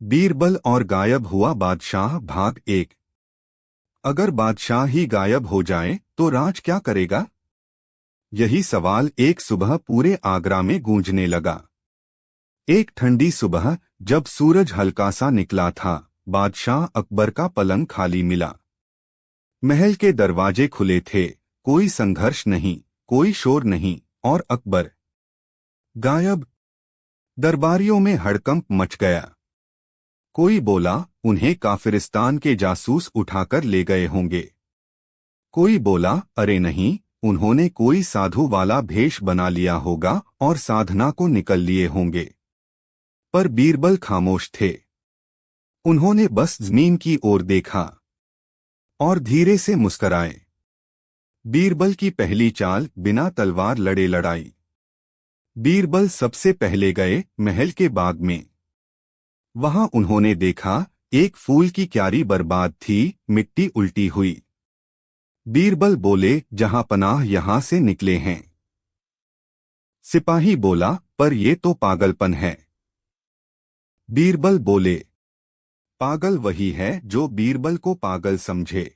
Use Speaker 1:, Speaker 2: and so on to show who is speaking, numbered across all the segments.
Speaker 1: बीरबल और गायब हुआ बादशाह भाग 1। अगर बादशाह ही गायब हो जाए तो राज क्या करेगा? यही सवाल एक सुबह पूरे आगरा में गूंजने लगा। एक ठंडी सुबह जब सूरज हल्का सा निकला था, बादशाह अकबर का पलंग खाली मिला। महल के दरवाजे खुले थे, कोई संघर्ष नहीं, कोई शोर नहीं, और अकबर गायब। दरबारियों में हड़कंप मच गया। कोई बोला, उन्हें काफिरिस्तान के जासूस उठाकर ले गए होंगे। कोई बोला, अरे नहीं, उन्होंने कोई साधु वाला भेष बना लिया होगा और साधना को निकल लिए होंगे। पर बीरबल खामोश थे। उन्होंने बस जमीन की ओर देखा और धीरे से मुस्कराए। बीरबल की पहली चाल बिना तलवार लड़े लड़ाई। बीरबल सबसे पहले गए महल के बाग में। वहां उन्होंने देखा, एक फूल की क्यारी बर्बाद थी, मिट्टी उल्टी हुई। बीरबल बोले, जहां पनाह यहां से निकले हैं। सिपाही बोला, पर ये तो पागलपन है। बीरबल बोले, पागल वही है जो बीरबल को पागल समझे।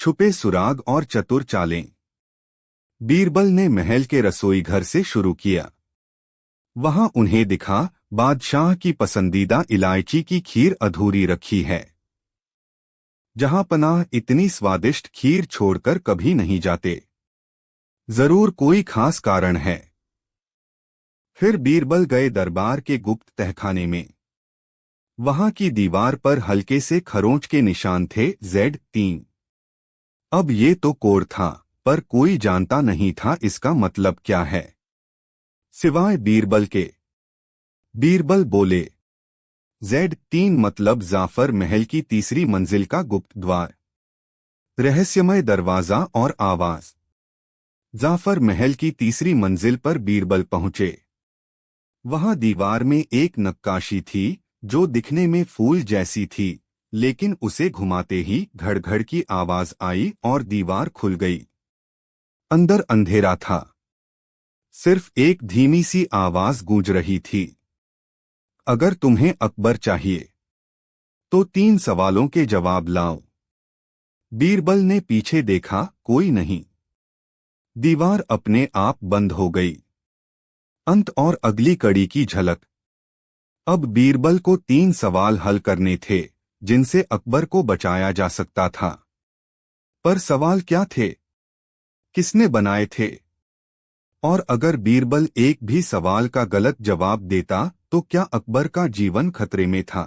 Speaker 1: छुपे सुराग और चतुर चालें। बीरबल ने महल के रसोई घर से शुरू किया। वहां उन्हें दिखा, बादशाह की पसंदीदा इलायची की खीर अधूरी रखी है। जहां पनाह इतनी स्वादिष्ट खीर छोड़कर कभी नहीं जाते। जरूर कोई खास कारण है। फिर बीरबल गए दरबार के गुप्त तहखाने में। वहां की दीवार पर हल्के से खरोंच के निशान थे, Z3। अब ये तो कोड था, पर कोई जानता नहीं था इसका मतलब क्या है, सिवाय बीरबल के। बीरबल बोले, Z3 मतलब जाफर महल की तीसरी मंजिल का गुप्त द्वार। रहस्यमय दरवाजा और आवाज। जाफर महल की तीसरी मंजिल पर बीरबल पहुंचे। वहां दीवार में एक नक्काशी थी जो दिखने में फूल जैसी थी, लेकिन उसे घुमाते ही घड़-घड़ की आवाज आई और दीवार खुल गई। अंदर अंधेरा था। सिर्फ एक धीमी सी आवाज गूंज रही थी, अगर तुम्हें अकबर चाहिए तो 3 सवालों के जवाब लाओ। बीरबल ने पीछे देखा, कोई नहीं। दीवार अपने आप बंद हो गई। अंत और अगली कड़ी की झलक। अब बीरबल को 3 सवाल हल करने थे जिनसे अकबर को बचाया जा सकता था। पर सवाल क्या थे? किसने बनाए थे? और अगर बीरबल एक भी सवाल का गलत जवाब देता तो क्या अकबर का जीवन खतरे में था?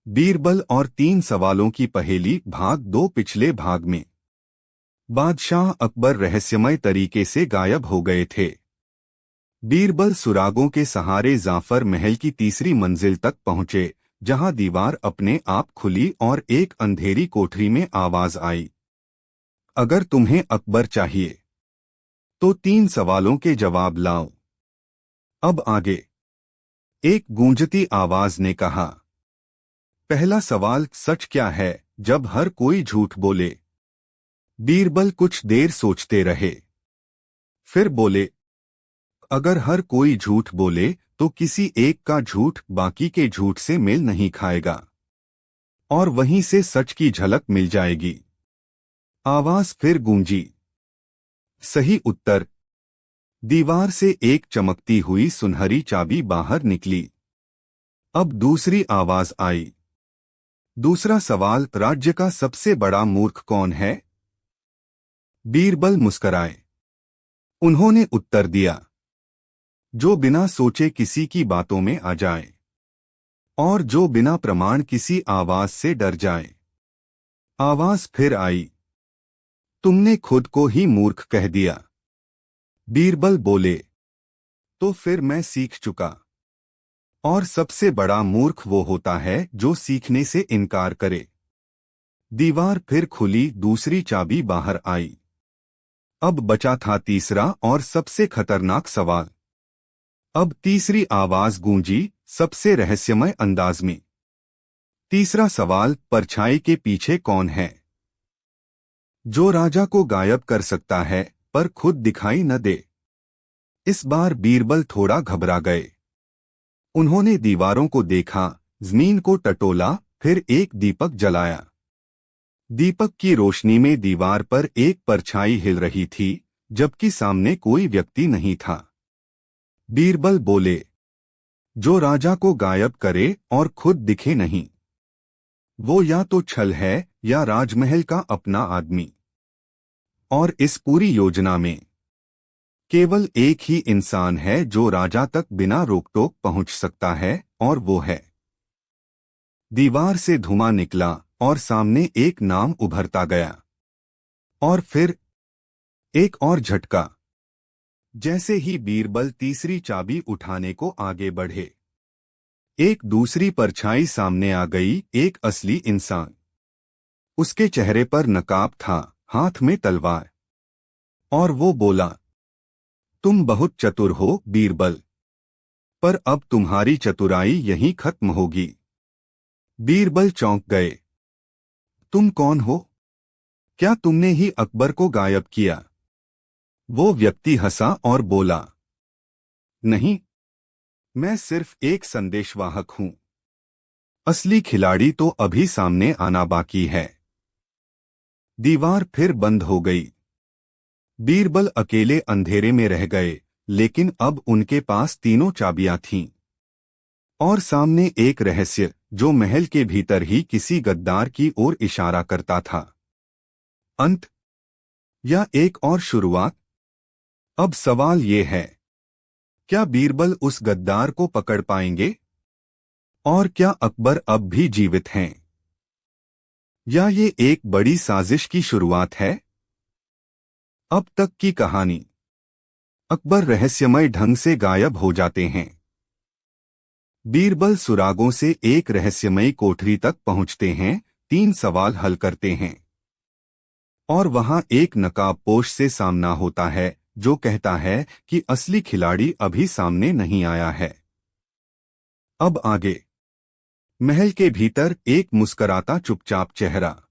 Speaker 1: बीरबल और 3 सवालों की पहेली भाग 2 पिछले भाग में। बादशाह अकबर रहस्यमय तरीके से गायब हो गए थे। बीरबल सुरागों के सहारे जाफर महल की तीसरी मंजिल तक पहुंचे, जहां दीवार अपने आप खुली और एक अंधेरी कोठरी में आवाज आई, अगर तुम्हें अकबर चाहिए तो 3 सवालों के जवाब लाओ। अब आगे। एक गूंजती आवाज ने कहा, पहला सवाल, सच क्या है जब हर कोई झूठ बोले? बीरबल कुछ देर सोचते रहे। फिर बोले, अगर हर कोई झूठ बोले तो किसी एक का झूठ बाकी के झूठ से मेल नहीं खाएगा और वहीं से सच की झलक मिल जाएगी। आवाज फिर गूंजी। सही उत्तर। दीवार से एक चमकती हुई सुनहरी चाबी बाहर निकली। अब दूसरी आवाज आई। दूसरा सवाल, राज्य का सबसे बड़ा मूर्ख कौन है? बीरबल मुस्कराए। उन्होंने उत्तर दिया, जो बिना सोचे किसी की बातों में आ जाए और जो बिना प्रमाण किसी आवाज से डर जाए। आवाज फिर आई, तुमने खुद को ही मूर्ख कह दिया। बीरबल बोले, तो फिर मैं सीख चुका। और सबसे बड़ा मूर्ख वो होता है जो सीखने से इनकार करे। दीवार फिर खुली, दूसरी चाबी बाहर आई। अब बचा था तीसरा और सबसे खतरनाक सवाल। अब तीसरी आवाज गूंजी, सबसे रहस्यमय अंदाज में। तीसरा सवाल, परछाई के पीछे कौन है? जो राजा को गायब कर सकता है पर खुद दिखाई न दे। इस बार बीरबल थोड़ा घबरा गए। उन्होंने दीवारों को देखा, जमीन को टटोला, फिर एक दीपक जलाया। दीपक की रोशनी में दीवार पर एक परछाई हिल रही थी, जबकि सामने कोई व्यक्ति नहीं था। बीरबल बोले, जो राजा को गायब करे और खुद दिखे नहीं, वो या तो छल है या राजमहल का अपना आदमी। और इस पूरी योजना में केवल एक ही इंसान है जो राजा तक बिना रोक-टोक पहुंच सकता है, और वो है। दीवार से धुआं निकला और सामने एक नाम उभरता गया। और फिर एक और झटका। जैसे ही बीरबल तीसरी चाबी उठाने को आगे बढ़े, एक दूसरी परछाई सामने आ गई, एक असली इंसान। उसके चेहरे पर नकाब था, हाथ में तलवार। और वो बोला, तुम बहुत चतुर हो बीरबल, पर अब तुम्हारी चतुराई यहीं खत्म होगी। बीरबल चौंक गए। तुम कौन हो? क्या तुमने ही अकबर को गायब किया? वो व्यक्ति हंसा और बोला, नहीं, मैं सिर्फ एक संदेशवाहक हूं। असली खिलाड़ी तो अभी सामने आना बाकी है। दीवार फिर बंद हो गई। बीरबल अकेले अंधेरे में रह गए, लेकिन अब उनके पास तीनों चाबियां थीं। और सामने एक रहस्य जो महल के भीतर ही किसी गद्दार की ओर इशारा करता था। अंत या एक और शुरुआत? अब सवाल ये है, क्या बीरबल उस गद्दार को पकड़ पाएंगे? और क्या अकबर अब भी जीवित हैं? या ये एक बड़ी साजिश की शुरुआत है? अब तक की कहानी। अकबर रहस्यमय ढंग से गायब हो जाते हैं। बीरबल सुरागों से एक रहस्यमयी कोठरी तक पहुंचते हैं, 3 सवाल हल करते हैं। और वहां एक नकाबपोश से सामना होता है, जो कहता है कि असली खिलाड़ी अभी सामने नहीं आया है। अब आगे। महल के भीतर एक मुस्कराता चुपचाप चेहरा।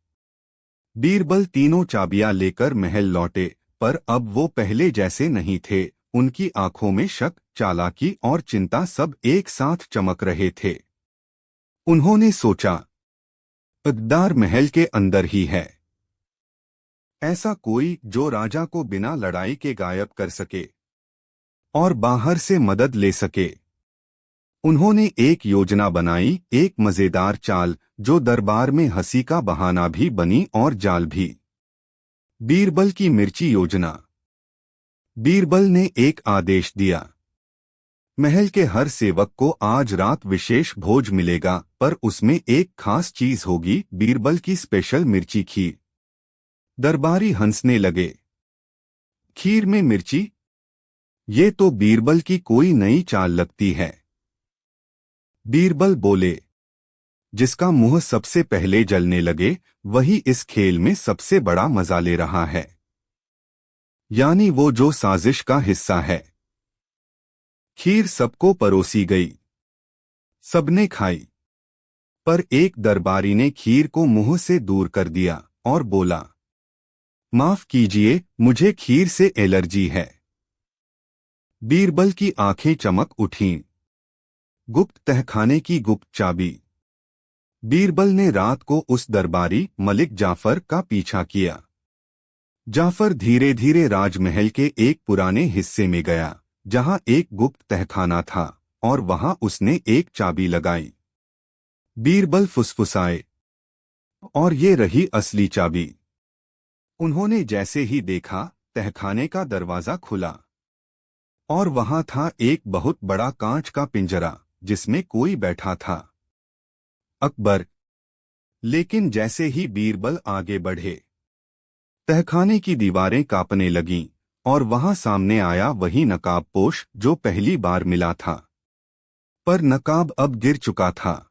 Speaker 1: बीरबल तीनों चाबियां लेकर महल लौटे, पर अब वो पहले जैसे नहीं थे। उनकी आंखों में शक, चालाकी और चिंता सब एक साथ चमक रहे थे। उन्होंने सोचा, इक़्तिदार महल के अंदर ही है। ऐसा कोई जो राजा को बिना लड़ाई के गायब कर सके और बाहर से मदद ले सके। उन्होंने एक योजना बनाई, एक मजेदार चाल जो दरबार में हंसी का बहाना भी बनी और जाल भी। बीरबल की मिर्ची योजना। बीरबल ने एक आदेश दिया, महल के हर सेवक को आज रात विशेष भोज मिलेगा, पर उसमें एक खास चीज होगी, बीरबल की स्पेशल मिर्ची खीर। दरबारी हंसने लगे। खीर में मिर्ची? ये तो बीरबल की कोई नई चाल लगती है। बीरबल बोले, जिसका मुंह सबसे पहले जलने लगे, वही इस खेल में सबसे बड़ा मजा ले रहा है। यानी वो जो साजिश का हिस्सा है। खीर सबको परोसी गई। सबने खाई। पर एक दरबारी ने खीर को मुंह से दूर कर दिया और बोला, माफ कीजिए, मुझे खीर से एलर्जी है। बीरबल की आंखें चमक उठीं। गुप्त तहखाने की गुप्त चाबी। बीरबल ने रात को उस दरबारी मलिक जाफर का पीछा किया। जाफर धीरे धीरे राजमहल के एक पुराने हिस्से में गया, जहां एक गुप्त तहखाना था, और वहां उसने एक चाबी लगाई। बीरबल फुसफुसाए, और ये रही असली चाबी। उन्होंने जैसे ही देखा, तहखाने का दरवाजा खुला और वहां था एक बहुत बड़ा कांच का पिंजरा, जिसमें कोई बैठा था, अकबर। लेकिन जैसे ही बीरबल आगे बढ़े, तहखाने की दीवारें कांपने लगीं, और वहां सामने आया वही नकाबपोश जो पहली बार मिला था। पर नकाब अब गिर चुका था।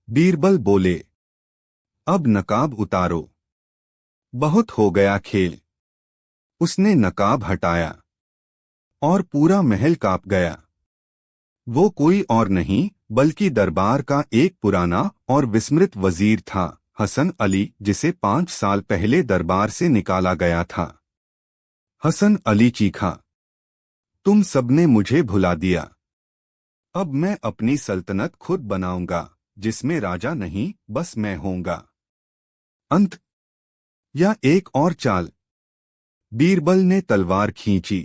Speaker 1: बीरबल बोले, अब नकाब उतारो। बहुत हो गया खेल। उसने नकाब हटाया और पूरा महल कांप गया। वो कोई और नहीं बल्कि दरबार का एक पुराना और विस्मृत वजीर था, हसन अली, जिसे 5 साल पहले दरबार से निकाला गया था। हसन अली चीखा, तुम सबने मुझे भुला दिया। अब मैं अपनी सल्तनत खुद बनाऊंगा। जिसमें राजा नहीं बस मैं होऊंगा। अंत। या एक और चाल। बीरबल ने तलवार खींची,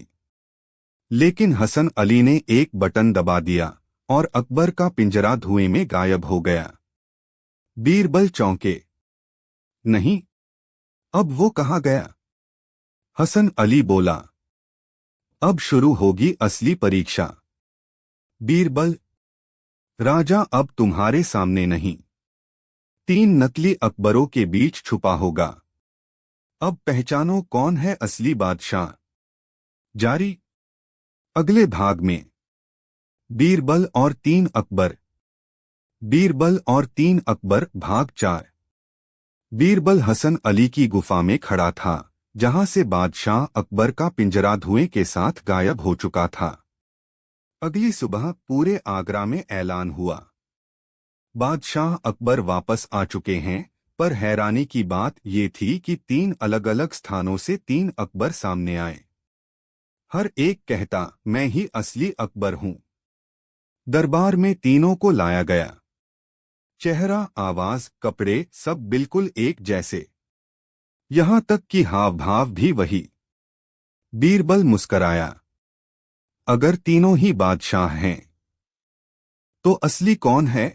Speaker 1: लेकिन हसन अली ने एक बटन दबा दिया और अकबर का पिंजरा धुएं में गायब हो गया। बीरबल चौंके। नहीं, अब वो कहाँ गया? हसन अली बोला, अब शुरू होगी असली परीक्षा। बीरबल, राजा अब तुम्हारे सामने नहीं, 3 नकली अकबरों के बीच छुपा होगा। अब पहचानो कौन है असली बादशाह। जारी। अगले भाग में बीरबल और 3 अकबर। बीरबल और 3 अकबर भाग 4। बीरबल हसन अली की गुफा में खड़ा था, जहां से बादशाह अकबर का पिंजरा धुएं के साथ गायब हो चुका था। अगली सुबह पूरे आगरा में ऐलान हुआ, बादशाह अकबर वापस आ चुके हैं। पर हैरानी की बात ये थी कि 3 अलग अलग स्थानों से 3 अकबर सामने आए। हर एक कहता, मैं ही असली अकबर हूं। दरबार में तीनों को लाया गया। चेहरा, आवाज, कपड़े सब बिल्कुल एक जैसे, यहां तक कि हाव भाव भी वही। बीरबल मुस्कराया, अगर तीनों ही बादशाह हैं तो असली कौन है?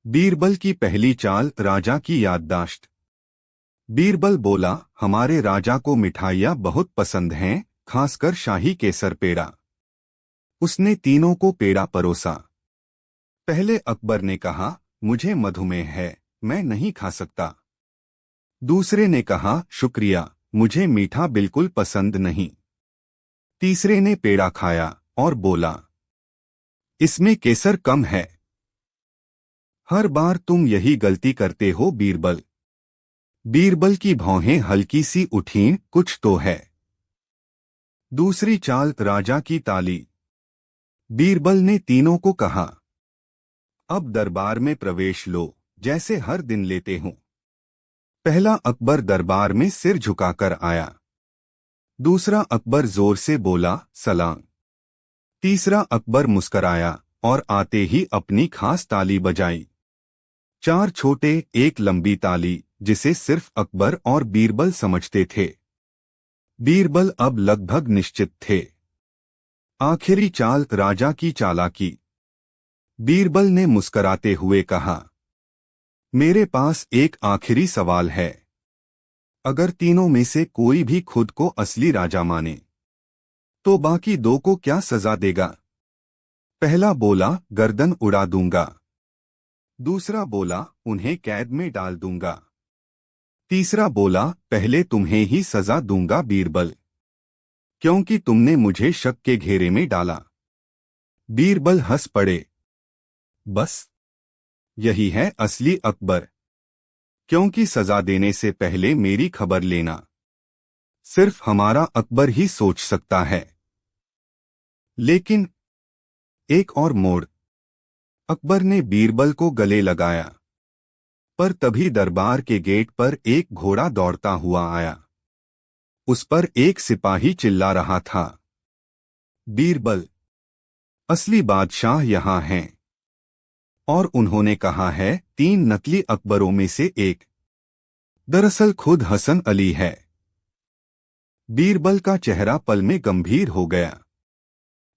Speaker 1: बीरबल की पहली चाल, राजा की याददाश्त। बीरबल बोला, हमारे राजा को मिठाइयां बहुत पसंद हैं, खासकर शाही केसर पेड़ा। उसने तीनों को पेड़ा परोसा। पहले अकबर ने कहा, मुझे मधुमेह है, मैं नहीं खा सकता। दूसरे ने कहा, शुक्रिया, मुझे मीठा बिल्कुल पसंद नहीं। तीसरे ने पेड़ा खाया और बोला, इसमें केसर कम है। हर बार तुम यही गलती करते हो बीरबल। बीरबल की भौहें हल्की सी उठीं, कुछ तो है। दूसरी चाल, राजा की ताली। बीरबल ने तीनों को कहा, अब दरबार में प्रवेश लो, जैसे हर दिन लेते हूं। पहला अकबर दरबार में सिर झुकाकर आया। दूसरा अकबर जोर से बोला, सलाम। तीसरा अकबर मुस्कराया और आते ही अपनी खास ताली बजाई। 4 छोटे, एक लंबी ताली, जिसे सिर्फ अकबर और बीरबल समझते थे। बीरबल अब लगभग निश्चित थे। आखिरी चाल, राजा की चालाकी। बीरबल ने मुस्कराते हुए कहा, मेरे पास एक आखिरी सवाल है। अगर तीनों में से कोई भी खुद को असली राजा माने, तो बाकी 2 को क्या सजा देगा? पहला बोला, गर्दन उड़ा दूंगा। दूसरा बोला, उन्हें कैद में डाल दूंगा। तीसरा बोला, पहले तुम्हें ही सजा दूंगा बीरबल, क्योंकि तुमने मुझे शक के घेरे में डाला। बीरबल हंस पड़े, बस यही है असली अकबर, क्योंकि सजा देने से पहले मेरी खबर लेना सिर्फ हमारा अकबर ही सोच सकता है। लेकिन एक और मोड़। अकबर ने बीरबल को गले लगाया, पर तभी दरबार के गेट पर एक घोड़ा दौड़ता हुआ आया। उस पर एक सिपाही चिल्ला रहा था, बीरबल, असली बादशाह यहां हैं। और उन्होंने कहा है 3 नकली अकबरों में से एक दरअसल खुद हसन अली है। बीरबल का चेहरा पल में गंभीर हो गया।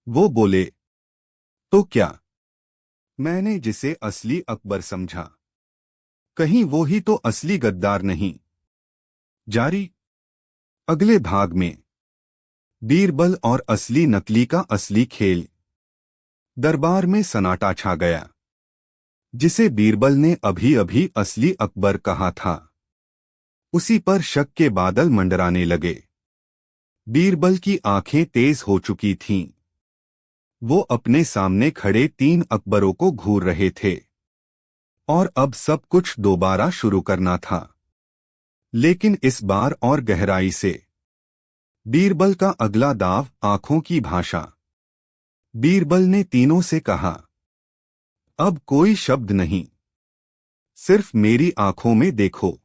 Speaker 1: वो बोले, तो क्या मैंने जिसे असली अकबर समझा, कहीं वो ही तो असली गद्दार नहीं? जारी। अगले भाग में बीरबल और असली नकली का असली खेल। दरबार में सन्नाटा छा गया। जिसे बीरबल ने अभी अभी असली अकबर कहा था, उसी पर शक के बादल मंडराने लगे। बीरबल की आंखें तेज हो चुकी थीं। वो अपने सामने खड़े 3 अकबरों को घूर रहे थे और अब सब कुछ दोबारा शुरू करना था, लेकिन इस बार और गहराई से। बीरबल का अगला दाव, आंखों की भाषा। बीरबल ने तीनों से कहा, अब कोई शब्द नहीं, सिर्फ मेरी आंखों में देखो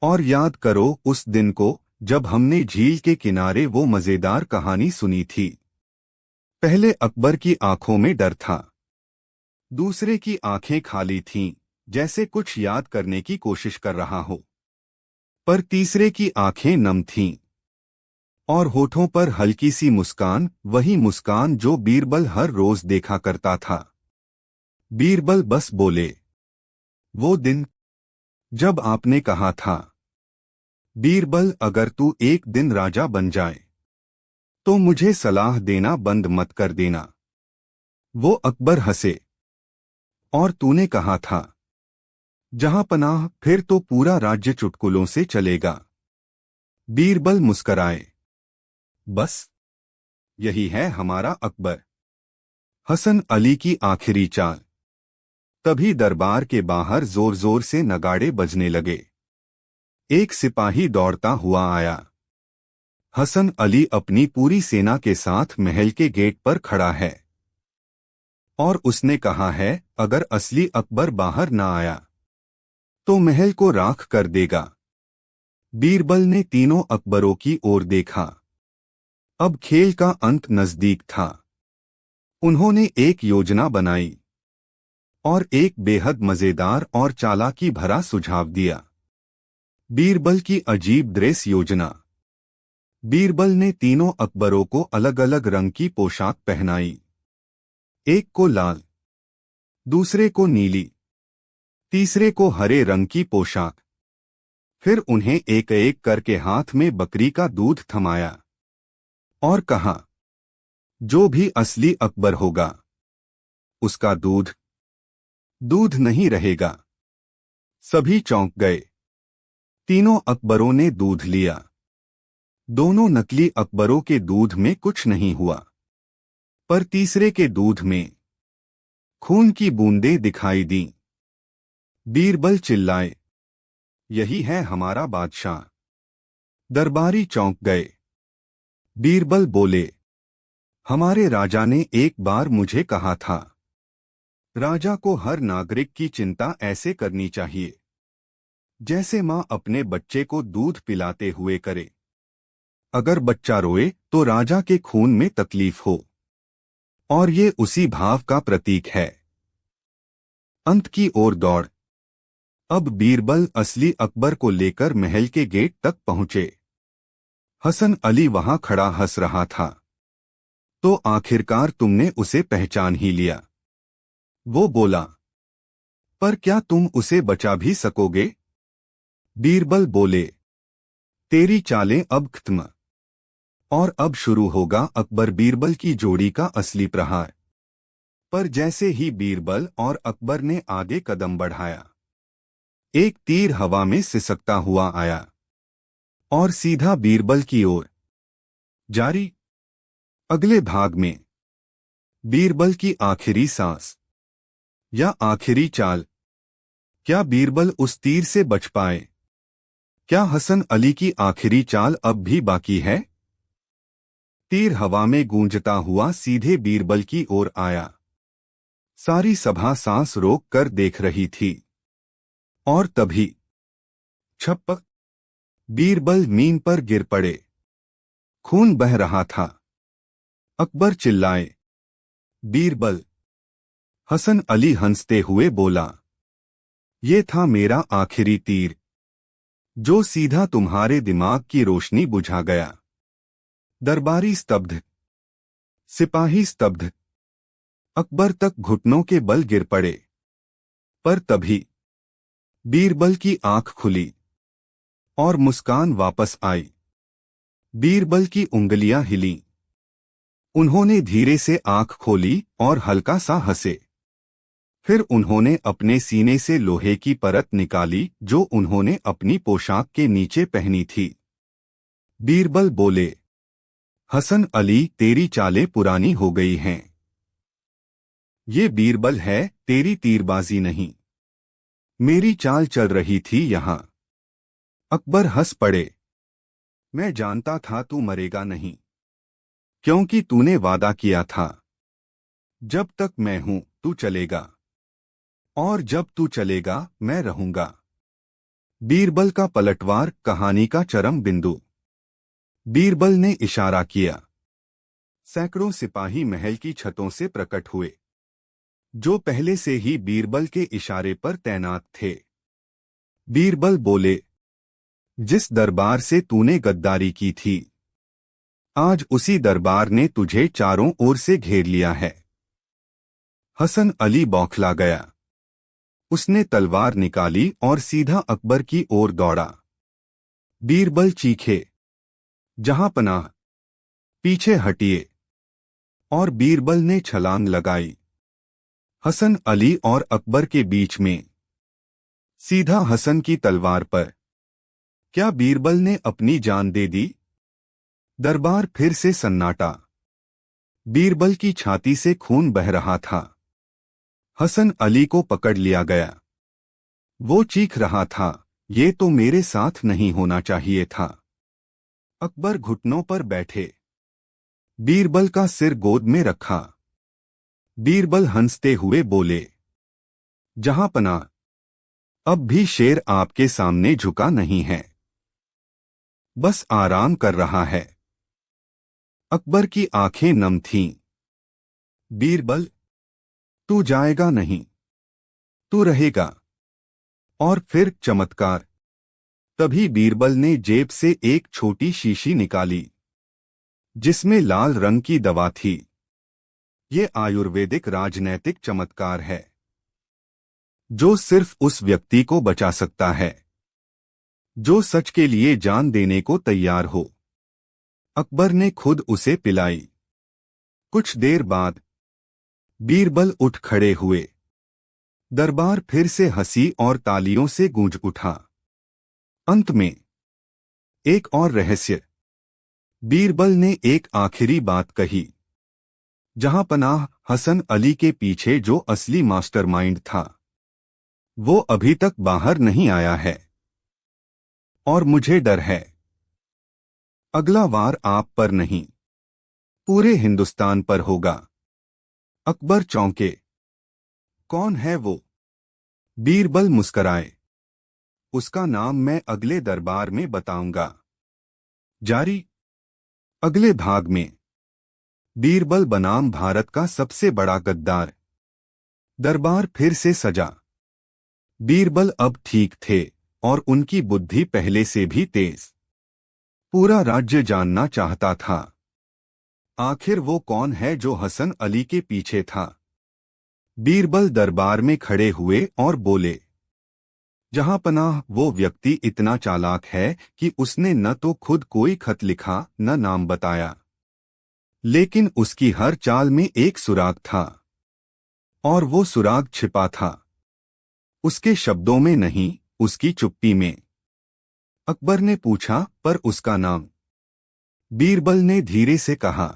Speaker 1: और याद करो उस दिन को जब हमने झील के किनारे वो मजेदार कहानी सुनी थी। पहले अकबर की आंखों में डर था। दूसरे की आंखें खाली थीं, जैसे कुछ याद करने की कोशिश कर रहा हो। पर तीसरे की आंखें नम थीं और होठों पर हल्की सी मुस्कान, वही मुस्कान जो बीरबल हर रोज देखा करता था। बीरबल बस बोले, वो दिन जब आपने कहा था, बीरबल अगर तू एक दिन राजा बन जाए तो मुझे सलाह देना बंद मत कर देना। वो अकबर हंसे, और तूने कहा था, जहां पनाह फिर तो पूरा राज्य चुटकुलों से चलेगा। बीरबल मुस्कराए, बस यही है हमारा अकबर। हसन अली की आखिरी चाल। तभी दरबार के बाहर जोर जोर से नगाड़े बजने लगे। एक सिपाही दौड़ता हुआ आया। हसन अली अपनी पूरी सेना के साथ महल के गेट पर खड़ा है और उसने कहा है, अगर असली अकबर बाहर ना आया तो महल को राख कर देगा। बीरबल ने तीनों अकबरों की ओर देखा। अब खेल का अंत नजदीक था। उन्होंने एक योजना बनाई और एक बेहद मजेदार और चालाकी भरा सुझाव दिया। बीरबल की अजीब ड्रेस योजना। बीरबल ने तीनों अकबरों को अलग अलग रंग की पोशाक पहनाई। एक को लाल, दूसरे को नीली, तीसरे को हरे रंग की पोशाक। फिर उन्हें एक एक करके हाथ में बकरी का दूध थमाया और कहा, जो भी असली अकबर होगा उसका दूध दूध नहीं रहेगा। सभी चौंक गए। तीनों अकबरों ने दूध लिया। दोनों नकली अकबरों के दूध में कुछ नहीं हुआ, पर तीसरे के दूध में खून की बूंदें दिखाई दीं। बीरबल चिल्लाए, यही है हमारा बादशाह। दरबारी चौंक गए। बीरबल बोले, हमारे राजा ने एक बार मुझे कहा था, राजा को हर नागरिक की चिंता ऐसे करनी चाहिए जैसे मां अपने बच्चे को दूध पिलाते हुए करे। अगर बच्चा रोए तो राजा के खून में तकलीफ हो, और ये उसी भाव का प्रतीक है। अंत की ओर दौड़। अब बीरबल असली अकबर को लेकर महल के गेट तक पहुंचे। हसन अली वहां खड़ा हंस रहा था। तो आखिरकार तुमने उसे पहचान ही लिया, वो बोला। पर क्या तुम उसे बचा भी सकोगे? बीरबल बोले, तेरी चालें अब खत्म। और अब शुरू होगा अकबर बीरबल की जोड़ी का असली प्रहार। पर जैसे ही बीरबल और अकबर ने आगे कदम बढ़ाया, एक तीर हवा में सिसकता हुआ आया और सीधा बीरबल की ओर जारी। अगले भाग में बीरबल की आखिरी सांस या आखिरी चाल। क्या बीरबल उस तीर से बच पाए? क्या हसन अली की आखिरी चाल अब भी बाकी है? तीर हवा में गूंजता हुआ सीधे बीरबल की ओर आया। सारी सभा सांस रोक कर देख रही थी। और तभी छप, बीरबल मीन पर गिर पड़े। खून बह रहा था। अकबर चिल्लाए, बीरबल। हसन अली हंसते हुए बोला, ये था मेरा आखिरी तीर, जो सीधा तुम्हारे दिमाग की रोशनी बुझा गया। दरबारी स्तब्ध, सिपाही स्तब्ध, अकबर तक घुटनों के बल गिर पड़े। पर तभी बीरबल की आंख खुली और मुस्कान वापस आई। बीरबल की उंगलियां हिलीं। उन्होंने धीरे से आंख खोली और हल्का सा हंसे। फिर उन्होंने अपने सीने से लोहे की परत निकाली जो उन्होंने अपनी पोशाक के नीचे पहनी थी। बीरबल बोले, हसन अली, तेरी चालें पुरानी हो गई हैं। ये बीरबल है, तेरी तीरबाजी नहीं। मेरी चाल चल रही थी यहां। अकबर हंस पड़े, मैं जानता था तू मरेगा नहीं, क्योंकि तूने वादा किया था, जब तक मैं हूं तू चलेगा, और जब तू चलेगा मैं रहूंगा। बीरबल का पलटवार, कहानी का चरम बिंदु। बीरबल ने इशारा किया। सैकड़ों सिपाही महल की छतों से प्रकट हुए। जो पहले से ही बीरबल के इशारे पर तैनात थे। बीरबल बोले, जिस दरबार से तूने गद्दारी की थी, आज उसी दरबार ने तुझे चारों ओर से घेर लिया है। हसन अली बौखला गया। उसने तलवार निकाली और सीधा अकबर की ओर दौड़ा। बीरबल चीखे, जहां पनाह, पीछे हटिए। और बीरबल ने छलांग लगाई, हसन अली और अकबर के बीच में, सीधा हसन की तलवार पर। क्या बीरबल ने अपनी जान दे दी? दरबार फिर से सन्नाटा। बीरबल की छाती से खून बह रहा था। हसन अली को पकड़ लिया गया। वो चीख रहा था, ये तो मेरे साथ नहीं होना चाहिए था। अकबर घुटनों पर बैठे, बीरबल का सिर गोद में रखा। बीरबल हंसते हुए बोले, जहां पनाह, अब भी शेर आपके सामने झुका नहीं है, बस आराम कर रहा है। अकबर की आंखें नम थीं। बीरबल, तू जाएगा नहीं, तू रहेगा। और फिर चमत्कार। तभी बीरबल ने जेब से एक छोटी शीशी निकाली, जिसमें लाल रंग की दवा थी। ये आयुर्वेदिक राजनैतिक चमत्कार है, जो सिर्फ उस व्यक्ति को बचा सकता है जो सच के लिए जान देने को तैयार हो। अकबर ने खुद उसे पिलाई। कुछ देर बाद बीरबल उठ खड़े हुए। दरबार फिर से हंसी और तालियों से गूंज उठा। अंत में एक और रहस्य। बीरबल ने एक आखिरी बात कही, जहां पनाह, हसन अली के पीछे जो असली मास्टरमाइंड था, वो अभी तक बाहर नहीं आया है। और मुझे डर है, अगला वार आप पर नहीं, पूरे हिंदुस्तान पर होगा। अकबर चौंके। कौन है वो? बीरबल मुस्कराए। उसका नाम मैं अगले दरबार में बताऊंगा। जारी। अगले भाग में बीरबल बनाम भारत का सबसे बड़ा गद्दार। दरबार फिर से सजा। बीरबल अब ठीक थे और उनकी बुद्धि पहले से भी तेज। पूरा राज्य जानना चाहता था, आखिर वो कौन है जो हसन अली के पीछे था। बीरबल दरबार में खड़े हुए और बोले, जहां पनाह, वो व्यक्ति इतना चालाक है कि उसने न तो खुद कोई खत लिखा न नाम बताया, लेकिन उसकी हर चाल में एक सुराग था। और वो सुराग छिपा था उसके शब्दों में नहीं, उसकी चुप्पी में। अकबर ने पूछा, पर उसका नाम? बीरबल ने धीरे से कहा,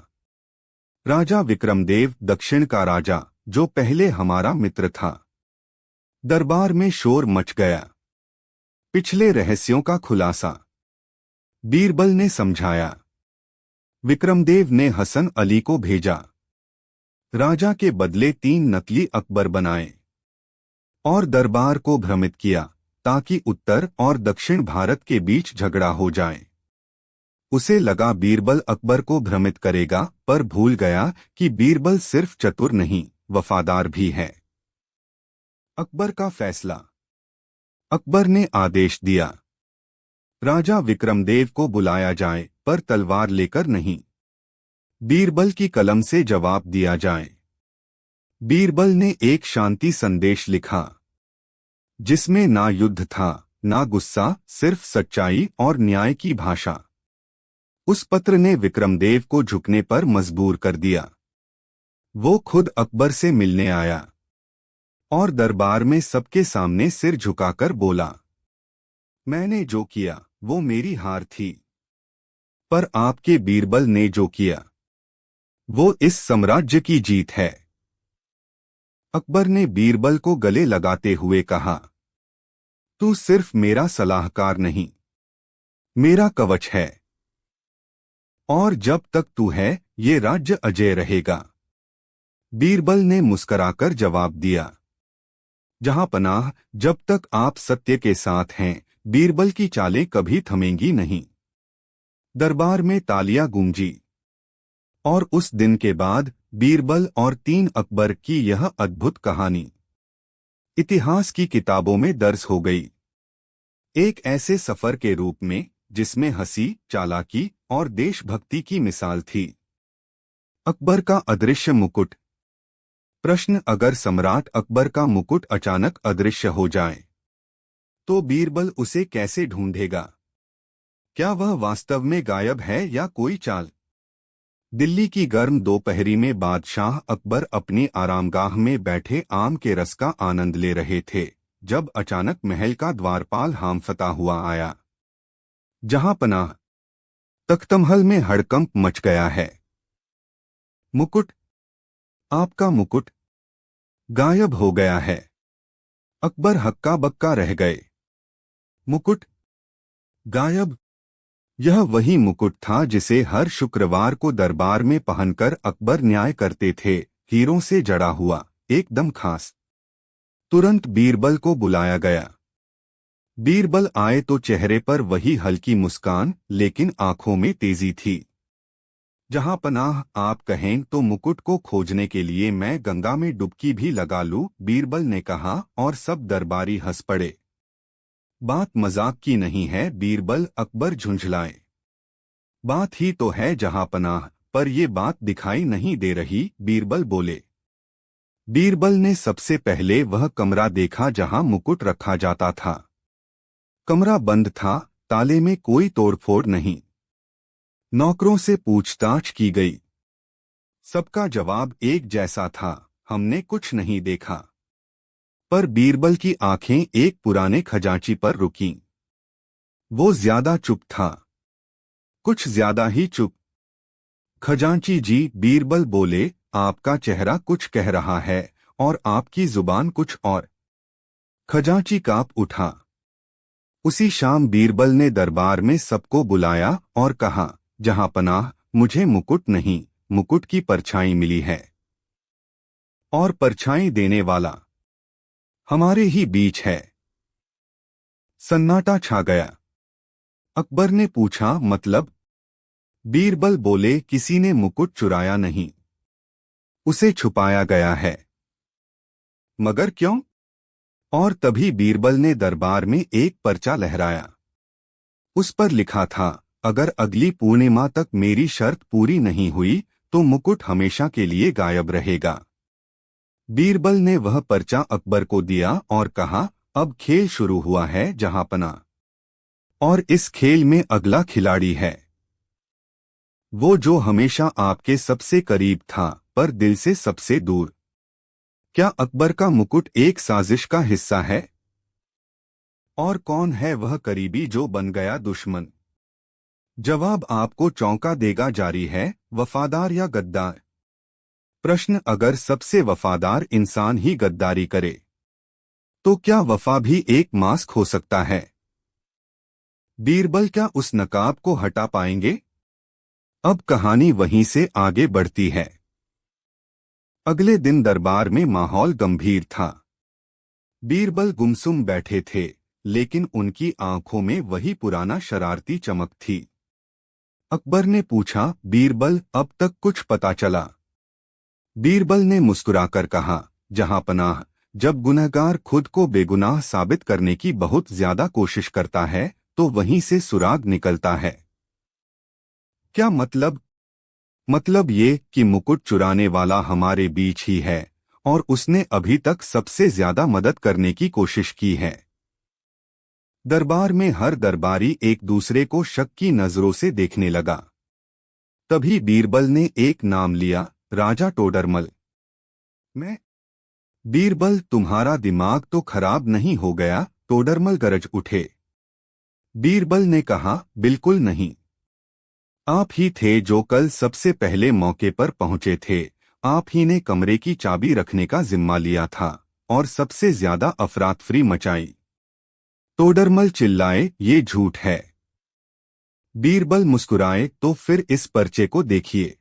Speaker 1: राजा विक्रमदेव, दक्षिण का राजा, जो पहले हमारा मित्र था। दरबार में शोर मच गया। पिछले रहस्यों का खुलासा। बीरबल ने समझाया। विक्रमदेव ने हसन अली को भेजा। राजा के बदले 3 नकली अकबर बनाए और दरबार को भ्रमित किया, ताकि उत्तर और दक्षिण भारत के बीच झगड़ा हो जाए। उसे लगा बीरबल अकबर को भ्रमित करेगा, पर भूल गया कि बीरबल सिर्फ चतुर नहीं, वफादार भी है। अकबर का फैसला। अकबर ने आदेश दिया, राजा विक्रमदेव को बुलाया जाए, पर तलवार लेकर नहीं, बीरबल की कलम से जवाब दिया जाए। बीरबल ने एक शांति संदेश लिखा, जिसमें ना युद्ध था, ना गुस्सा, सिर्फ सच्चाई और न्याय की भाषा। उस पत्र ने विक्रमदेव को झुकने पर मजबूर कर दिया। वो खुद अकबर से मिलने आया और दरबार में सबके सामने सिर झुकाकर बोला, मैंने जो किया वो मेरी हार थी, पर आपके बीरबल ने जो किया वो इस साम्राज्य की जीत है। अकबर ने बीरबल को गले लगाते हुए कहा, तू सिर्फ मेरा सलाहकार नहीं, मेरा कवच है, और जब तक तू है, ये राज्य अजेय रहेगा। बीरबल ने मुस्कुराकर जवाब दिया, जहां पनाह, जब तक आप सत्य के साथ हैं, बीरबल की चालें कभी थमेंगी नहीं। दरबार में तालियां गूंजी। और उस दिन के बाद बीरबल और 3 अकबर की यह अद्भुत कहानी इतिहास की किताबों में दर्ज हो गई, एक ऐसे सफर के रूप में जिसमें हंसी, चालाकी और देशभक्ति की मिसाल थी। अकबर का अदृश्य मुकुट। प्रश्न, अगर सम्राट अकबर का मुकुट अचानक अदृश्य हो जाए तो बीरबल उसे कैसे ढूंढेगा? क्या वह वास्तव में गायब है या कोई चाल? दिल्ली की गर्म दोपहरी में बादशाह अकबर अपनी आरामगाह में बैठे आम के रस का आनंद ले रहे थे, जब अचानक महल का द्वारपाल हांफता हुआ आया। जहां पनाह, तख्तमहल में हड़कंप मच गया है। मुकुट, आपका मुकुट गायब हो गया है। अकबर हक्का बक्का रह गए। मुकुट गायब? यह वही मुकुट था जिसे हर शुक्रवार को दरबार में पहनकर अकबर न्याय करते थे, हीरों से जड़ा हुआ, एकदम खास। तुरंत बीरबल को बुलाया गया। बीरबल आए तो चेहरे पर वही हल्की मुस्कान, लेकिन आंखों में तेजी थी। जहां पनाह, आप कहें तो मुकुट को खोजने के लिए मैं गंगा में डुबकी भी लगा लूं, बीरबल ने कहा, और सब दरबारी हंस पड़े। बात मजाक की नहीं है बीरबल, अकबर झुंझलाए। बात ही तो है जहां पनाह, पर ये बात दिखाई नहीं दे रही, बीरबल बोले। बीरबल ने सबसे पहले वह कमरा देखा जहां मुकुट रखा जाता था। कमरा बंद था, ताले में कोई तोड़फोड़ नहीं। नौकरों से पूछताछ की गई। सबका जवाब एक जैसा था, हमने कुछ नहीं देखा। पर बीरबल की आंखें एक पुराने खजांची पर रुकीं। वो ज्यादा चुप था, कुछ ज्यादा ही चुप। खजांची जी, बीरबल बोले, आपका चेहरा कुछ कह रहा है और आपकी जुबान कुछ और। खजांची कांप उठा। उसी शाम बीरबल ने दरबार में सबको बुलाया और कहा, जहां पनाह, मुझे मुकुट नहीं, मुकुट की परछाई मिली है। और परछाई देने वाला हमारे ही बीच है। सन्नाटा छा गया। अकबर ने पूछा, मतलब? बीरबल बोले, किसी ने मुकुट चुराया नहीं, उसे छुपाया गया है। मगर क्यों? और तभी बीरबल ने दरबार में एक पर्चा लहराया। उस पर लिखा था, अगर अगली पूर्णिमा तक मेरी शर्त पूरी नहीं हुई तो मुकुट हमेशा के लिए गायब रहेगा। बीरबल ने वह पर्चा अकबर को दिया और कहा, अब खेल शुरू हुआ है जहांपना। और इस खेल में अगला खिलाड़ी है वो जो हमेशा आपके सबसे करीब था, पर दिल से सबसे दूर। क्या अकबर का मुकुट एक साजिश का हिस्सा है? और कौन है वह करीबी जो बन गया दुश्मन? जवाब आपको चौंका देगा। जारी है, वफादार या गद्दार? प्रश्न, अगर सबसे वफादार इंसान ही गद्दारी करे तो क्या वफा भी एक मास्क हो सकता है? बीरबल क्या उस नकाब को हटा पाएंगे? अब कहानी वहीं से आगे बढ़ती है। अगले दिन दरबार में माहौल गंभीर था। बीरबल गुमसुम बैठे थे, लेकिन उनकी आंखों में वही पुराना शरारती चमक थी। अकबर ने पूछा, बीरबल, अब तक कुछ पता चला? बीरबल ने मुस्कुराकर कहा, जहां पनाह, जब गुनहगार खुद को बेगुनाह साबित करने की बहुत ज्यादा कोशिश करता है तो वहीं से सुराग निकलता है। क्या मतलब? मतलब ये कि मुकुट चुराने वाला हमारे बीच ही है और उसने अभी तक सबसे ज्यादा मदद करने की कोशिश की है। दरबार में हर दरबारी एक दूसरे को शक की नजरों से देखने लगा। तभी बीरबल ने एक नाम लिया, राजा टोडरमल। मैं? बीरबल, तुम्हारा दिमाग तो खराब नहीं हो गया? टोडरमल गरज उठे। बीरबल ने कहा, बिल्कुल नहीं। आप ही थे जो कल सबसे पहले मौके पर पहुंचे थे। आप ही ने कमरे की चाबी रखने का जिम्मा लिया था और सबसे ज्यादा अफरातफरी मचाई। टोडरमल चिल्लाए, ये झूठ है। बीरबल मुस्कुराए, तो फिर इस पर्चे को देखिए।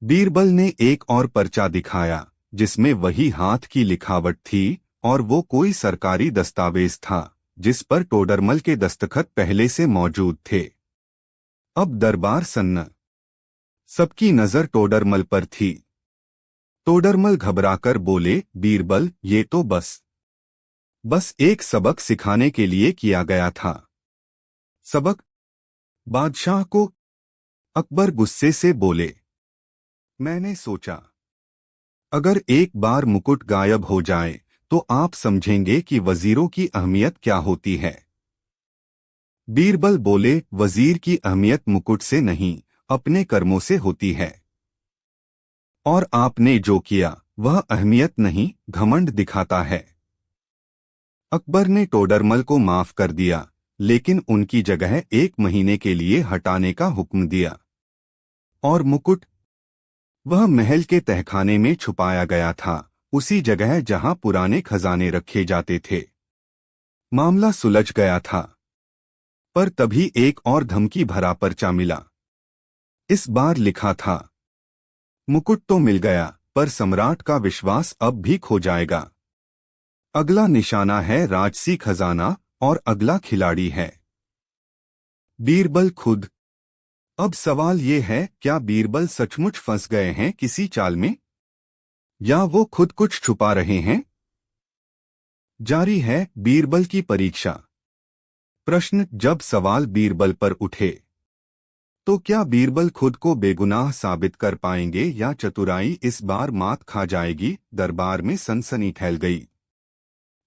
Speaker 1: बीरबल ने एक और पर्चा दिखाया जिसमें वही हाथ की लिखावट थी और वो कोई सरकारी दस्तावेज था जिस पर टोडरमल के दस्तखत पहले से मौजूद थे। अब दरबार सन्न। सबकी नजर टोडरमल पर थी। टोडरमल घबराकर बोले, बीरबल, ये तो बस एक सबक सिखाने के लिए किया गया था। सबक? बादशाह को? अकबर गुस्से से बोले। मैंने सोचा, अगर एक बार मुकुट गायब हो जाए तो आप समझेंगे कि वजीरों की अहमियत क्या होती है। बीरबल बोले, वजीर की अहमियत मुकुट से नहीं, अपने कर्मों से होती है। और आपने जो किया वह अहमियत नहीं, घमंड दिखाता है। अकबर ने टोडरमल को माफ कर दिया, लेकिन उनकी जगह 1 महीने के लिए हटाने का हुक्म दिया। और मुकुट? वह महल के तहखाने में छुपाया गया था, उसी जगह जहां पुराने खजाने रखे जाते थे। मामला सुलझ गया था। पर तभी एक और धमकी भरा पर्चा मिला। इस बार लिखा था, मुकुट तो मिल गया, पर सम्राट का विश्वास अब भी खो जाएगा। अगला निशाना है राजसी खजाना और अगला खिलाड़ी है बीरबल खुद। अब सवाल ये है, क्या बीरबल सचमुच फंस गए हैं किसी चाल में, या वो खुद कुछ छुपा रहे हैं? जारी है बीरबल की परीक्षा। प्रश्न: जब सवाल बीरबल पर उठे तो क्या बीरबल खुद को बेगुनाह साबित कर पाएंगे या चतुराई इस बार मात खा जाएगी? दरबार में सनसनी फैल गई।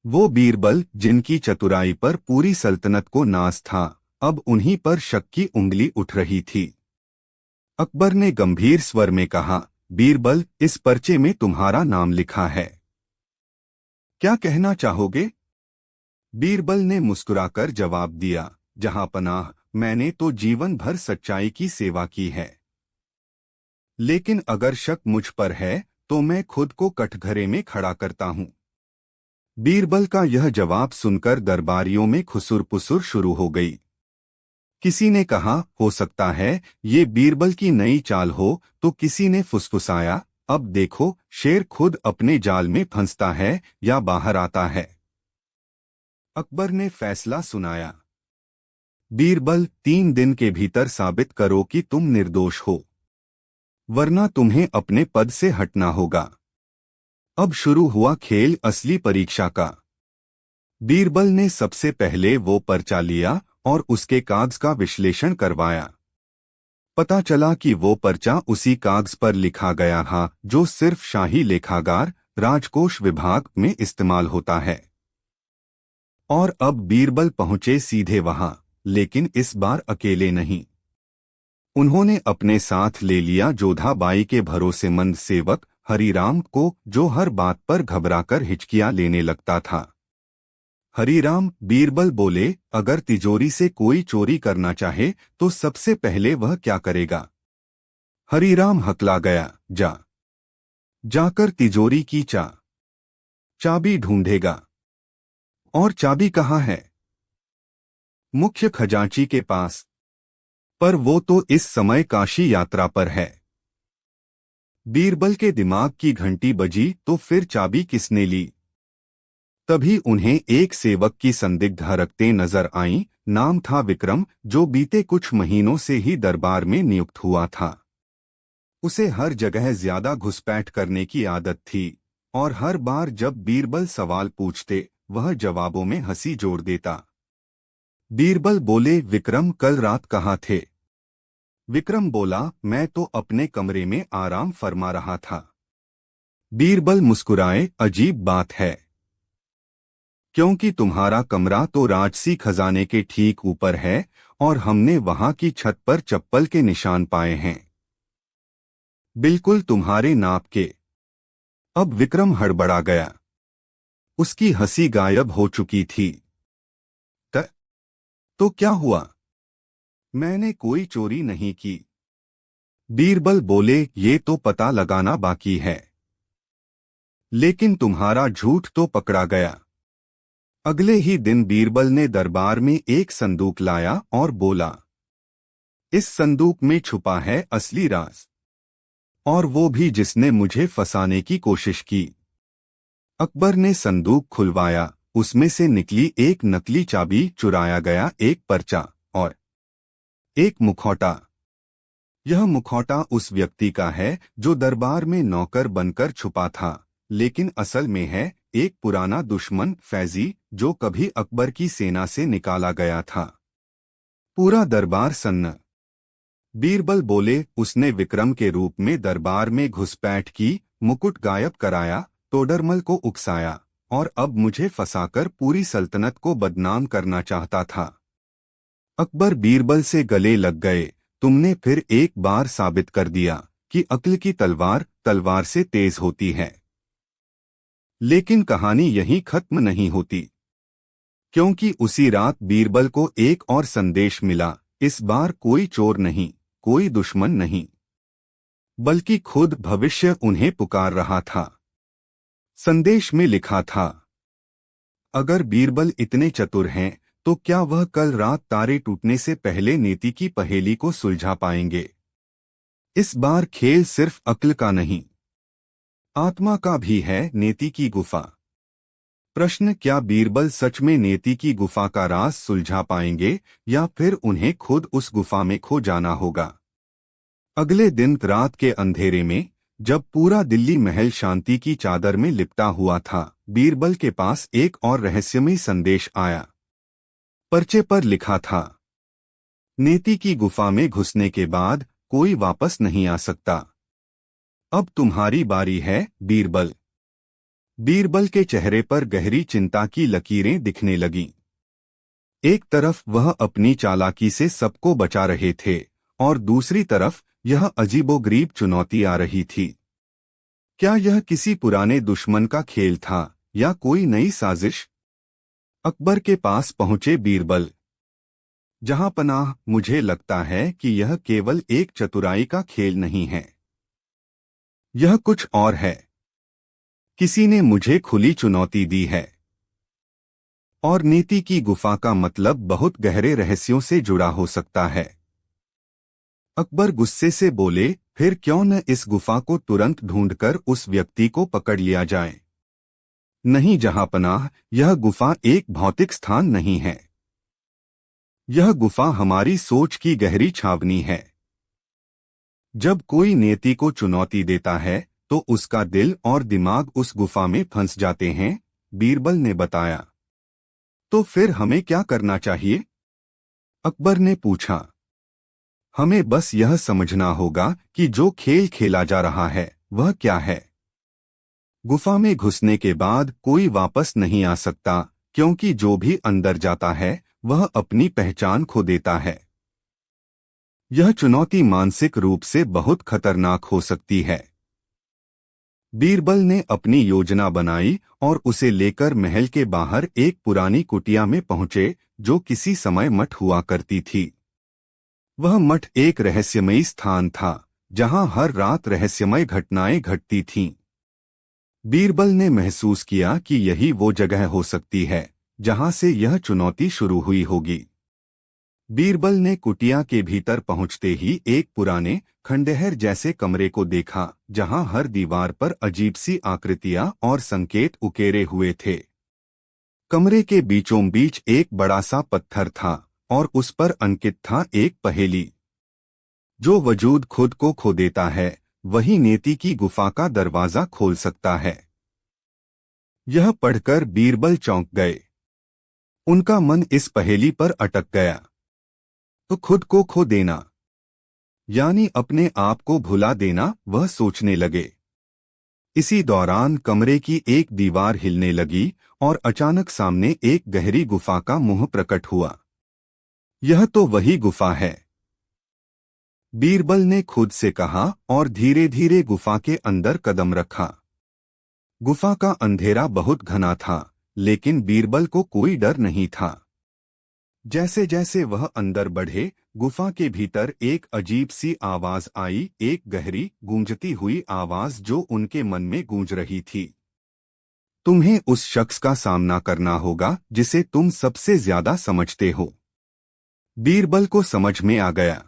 Speaker 1: वो बीरबल जिनकी चतुराई पर पूरी सल्तनत को नाज था, अब उन्हीं पर शक की उंगली उठ रही थी। अकबर ने गंभीर स्वर में कहा, बीरबल, इस पर्चे में तुम्हारा नाम लिखा है। क्या कहना चाहोगे? बीरबल ने मुस्कुराकर जवाब दिया, जहांपनाह, मैंने तो जीवन भर सच्चाई की सेवा की है। लेकिन अगर शक मुझ पर है तो मैं खुद को कठघरे में खड़ा करता हूं। बीरबल का यह जवाब सुनकर दरबारियों में खुसुर-पुसुर शुरू हो गई। किसी ने कहा, हो सकता है ये बीरबल की नई चाल हो, तो किसी ने फुसफुसाया, अब देखो, शेर खुद अपने जाल में फंसता है या बाहर आता है। अकबर ने फैसला सुनाया, बीरबल, 3 दिन के भीतर साबित करो कि तुम निर्दोष हो, वरना तुम्हें अपने पद से हटना होगा। अब शुरू हुआ खेल, असली परीक्षा का। बीरबल ने सबसे पहले वो पर्चा लिया और उसके कागज का विश्लेषण करवाया। पता चला कि वो पर्चा उसी कागज पर लिखा गया था जो सिर्फ शाही लेखागार, राजकोष विभाग में इस्तेमाल होता है। और अब बीरबल पहुंचे सीधे वहां, लेकिन इस बार अकेले नहीं। उन्होंने अपने साथ ले लिया जोधाबाई के भरोसेमंद सेवक हरीराम को, जो हर बात पर घबराकर हिचकियां लेने लगता था। हरीराम, बीरबल बोले, अगर तिजोरी से कोई चोरी करना चाहे तो सबसे पहले वह क्या करेगा? हरीराम हकला गया, जाकर तिजोरी की चाबी ढूंढेगा। और चाबी कहाँ है? मुख्य खजांची के पास। पर वो तो इस समय काशी यात्रा पर है। बीरबल के दिमाग की घंटी बजी, तो फिर चाबी किसने ली? तभी उन्हें एक सेवक की संदिग्ध हरकतें नजर आईं। नाम था विक्रम, जो बीते कुछ महीनों से ही दरबार में नियुक्त हुआ था। उसे हर जगह ज्यादा घुसपैठ करने की आदत थी, और हर बार जब बीरबल सवाल पूछते, वह जवाबों में हंसी जोड़ देता। बीरबल बोले, विक्रम, कल रात कहाँ थे? विक्रम बोला, मैं तो अपने कमरे में आराम फरमा रहा था। बीरबल मुस्कुराए, अजीब बात है, क्योंकि तुम्हारा कमरा तो राजसी खजाने के ठीक ऊपर है और हमने वहां की छत पर चप्पल के निशान पाए हैं, बिल्कुल तुम्हारे नाप के। अब विक्रम हड़बड़ा गया। उसकी हंसी गायब हो चुकी थी। तो क्या हुआ? मैंने कोई चोरी नहीं की। बीरबल बोले, ये तो पता लगाना बाकी है। लेकिन तुम्हारा झूठ तो पकड़ा गया। अगले ही दिन बीरबल ने दरबार में एक संदूक लाया और बोला, इस संदूक में छुपा है असली राज, और वो भी जिसने मुझे फंसाने की कोशिश की। अकबर ने संदूक खुलवाया, उसमें से निकली एक नकली चाबी, चुराया गया एक पर्चा और एक मुखौटा। यह मुखौटा उस व्यक्ति का है जो दरबार में नौकर बनकर छुपा था, लेकिन असल में है एक पुराना दुश्मन फैजी जो कभी अकबर की सेना से निकाला गया था। पूरा दरबार सन्न। बीरबल बोले, उसने विक्रम के रूप में दरबार में घुसपैठ की, मुकुट गायब कराया, तोडरमल को उकसाया और अब मुझे फंसाकर पूरी सल्तनत को बदनाम करना चाहता था। अकबर बीरबल से गले लग गए। तुमने फिर एक बार साबित कर दिया कि अक्ल की तलवार तलवार से तेज होती है। लेकिन कहानी यहीं खत्म नहीं होती, क्योंकि उसी रात बीरबल को एक और संदेश मिला। इस बार कोई चोर नहीं, कोई दुश्मन नहीं, बल्कि खुद भविष्य उन्हें पुकार रहा था। संदेश में लिखा था, अगर बीरबल इतने चतुर हैं तो क्या वह कल रात तारे टूटने से पहले नीति की पहेली को सुलझा पाएंगे। इस बार खेल सिर्फ अक्ल का नहीं, आत्मा का भी है। नीति की गुफा। प्रश्न, क्या बीरबल सच में नीति की गुफा का राज सुलझा पाएंगे या फिर उन्हें खुद उस गुफा में खो जाना होगा। अगले दिन रात के अंधेरे में, जब पूरा दिल्ली महल शांति की चादर में लिपटा हुआ था, बीरबल के पास एक और रहस्यमयी संदेश आया। पर्चे पर लिखा था, नीति की गुफा में घुसने के बाद कोई वापस नहीं आ सकता। अब तुम्हारी बारी है बीरबल। बीरबल के चेहरे पर गहरी चिंता की लकीरें दिखने लगीं। एक तरफ वह अपनी चालाकी से सबको बचा रहे थे और दूसरी तरफ यह अजीबोगरीब चुनौती आ रही थी। क्या यह किसी पुराने दुश्मन का खेल था या कोई नई साजिश। अकबर के पास पहुंचे बीरबल। जहां पनाह, मुझे लगता है कि यह केवल एक चतुराई का खेल नहीं है, यह कुछ और है। किसी ने मुझे खुली चुनौती दी है और नीति की गुफा का मतलब बहुत गहरे रहस्यों से जुड़ा हो सकता है। अकबर गुस्से से बोले, फिर क्यों न इस गुफा को तुरंत ढूंढकर उस व्यक्ति को पकड़ लिया जाए। नहीं जहांपनाह, यह गुफा एक भौतिक स्थान नहीं है, यह गुफा हमारी सोच की गहरी छावनी है। जब कोई नीति को चुनौती देता है तो उसका दिल और दिमाग उस गुफा में फंस जाते हैं, बीरबल ने बताया। तो फिर हमें क्या करना चाहिए? अकबर ने पूछा। हमें बस यह समझना होगा कि जो खेल खेला जा रहा है वह क्या है। गुफा में घुसने के बाद कोई वापस नहीं आ सकता, क्योंकि जो भी अंदर जाता है वह अपनी पहचान खो देता है। यह चुनौती मानसिक रूप से बहुत खतरनाक हो सकती है। बीरबल ने अपनी योजना बनाई और उसे लेकर महल के बाहर एक पुरानी कुटिया में पहुंचे जो किसी समय मठ हुआ करती थी। वह मठ एक रहस्यमयी स्थान था जहां हर रात रहस्यमय घटनाएं घटती थीं। बीरबल ने महसूस किया कि यही वो जगह हो सकती है जहां से यह चुनौती शुरू हुई होगी। बीरबल ने कुटिया के भीतर पहुंचते ही एक पुराने खंडहर जैसे कमरे को देखा जहां हर दीवार पर अजीब सी आकृतियां और संकेत उकेरे हुए थे। कमरे के बीचों बीच एक बड़ा सा पत्थर था और उस पर अंकित था एक पहेली। जो वजूद खुद को खो देता है वही नीति की गुफा का दरवाजा खोल सकता है। यह पढ़कर बीरबल चौंक गए। उनका मन इस पहेली पर अटक गया। तो खुद को खो देना यानी अपने आप को भुला देना, वह सोचने लगे। इसी दौरान कमरे की एक दीवार हिलने लगी और अचानक सामने एक गहरी गुफा का मुंह प्रकट हुआ। यह तो वही गुफा है, बीरबल ने खुद से कहा और धीरे धीरे गुफा के अंदर कदम रखा। गुफा का अंधेरा बहुत घना था, लेकिन बीरबल को कोई डर नहीं था। जैसे जैसे वह अंदर बढ़े, गुफा के भीतर एक अजीब सी आवाज आई, एक गहरी गूंजती हुई आवाज जो उनके मन में गूंज रही थी। तुम्हें उस शख्स का सामना करना होगा जिसे तुम सबसे ज्यादा समझते हो। बीरबल को समझ में आ गया।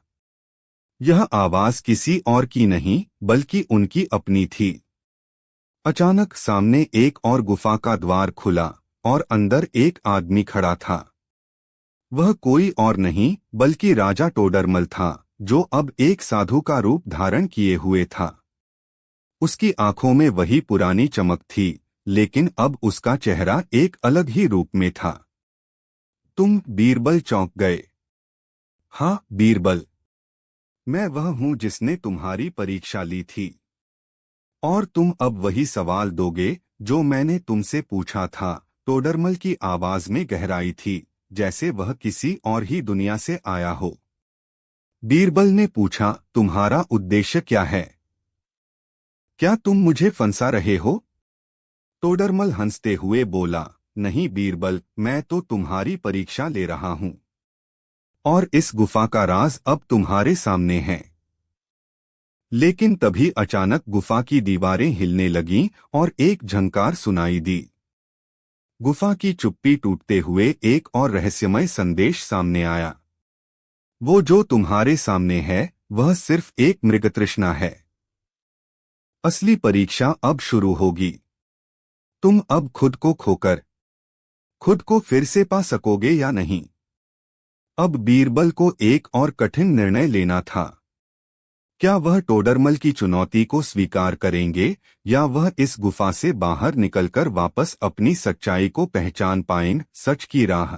Speaker 1: यह आवाज किसी और की नहीं बल्कि उनकी अपनी थी। अचानक सामने एक और गुफा का द्वार खुला और अंदर एक आदमी खड़ा था। वह कोई और नहीं बल्कि राजा टोडरमल था, जो अब एक साधु का रूप धारण किए हुए था। उसकी आंखों में वही पुरानी चमक थी, लेकिन अब उसका चेहरा एक अलग ही रूप में था। तुम? बीरबल चौंक गए। हाँ बीरबल, मैं वह हूं जिसने तुम्हारी परीक्षा ली थी। और तुम अब वही सवाल दोगे जो मैंने तुमसे पूछा था। टोडरमल की आवाज में गहराई थी, जैसे वह किसी और ही दुनिया से आया हो। बीरबल ने पूछा, तुम्हारा उद्देश्य क्या है? क्या तुम मुझे फंसा रहे हो? टोडरमल हंसते हुए बोला, नहीं बीरबल, मैं तो तुम्हारी परीक्षा ले रहा हूं। और इस गुफा का राज अब तुम्हारे सामने है। लेकिन तभी अचानक गुफा की दीवारें हिलने लगीं और एक झंकार सुनाई दी। गुफा की चुप्पी टूटते हुए एक और रहस्यमय संदेश सामने आया। वो जो तुम्हारे सामने है वह सिर्फ एक मृगतृष्णा है। असली परीक्षा अब शुरू होगी। तुम अब खुद को खोकर खुद को फिर से पा सकोगे या नहीं? अब बीरबल को एक और कठिन निर्णय लेना था। क्या वह टोडरमल की चुनौती को स्वीकार करेंगे या वह इस गुफा से बाहर निकलकर वापस अपनी सच्चाई को पहचान पाएंगे? सच की राह।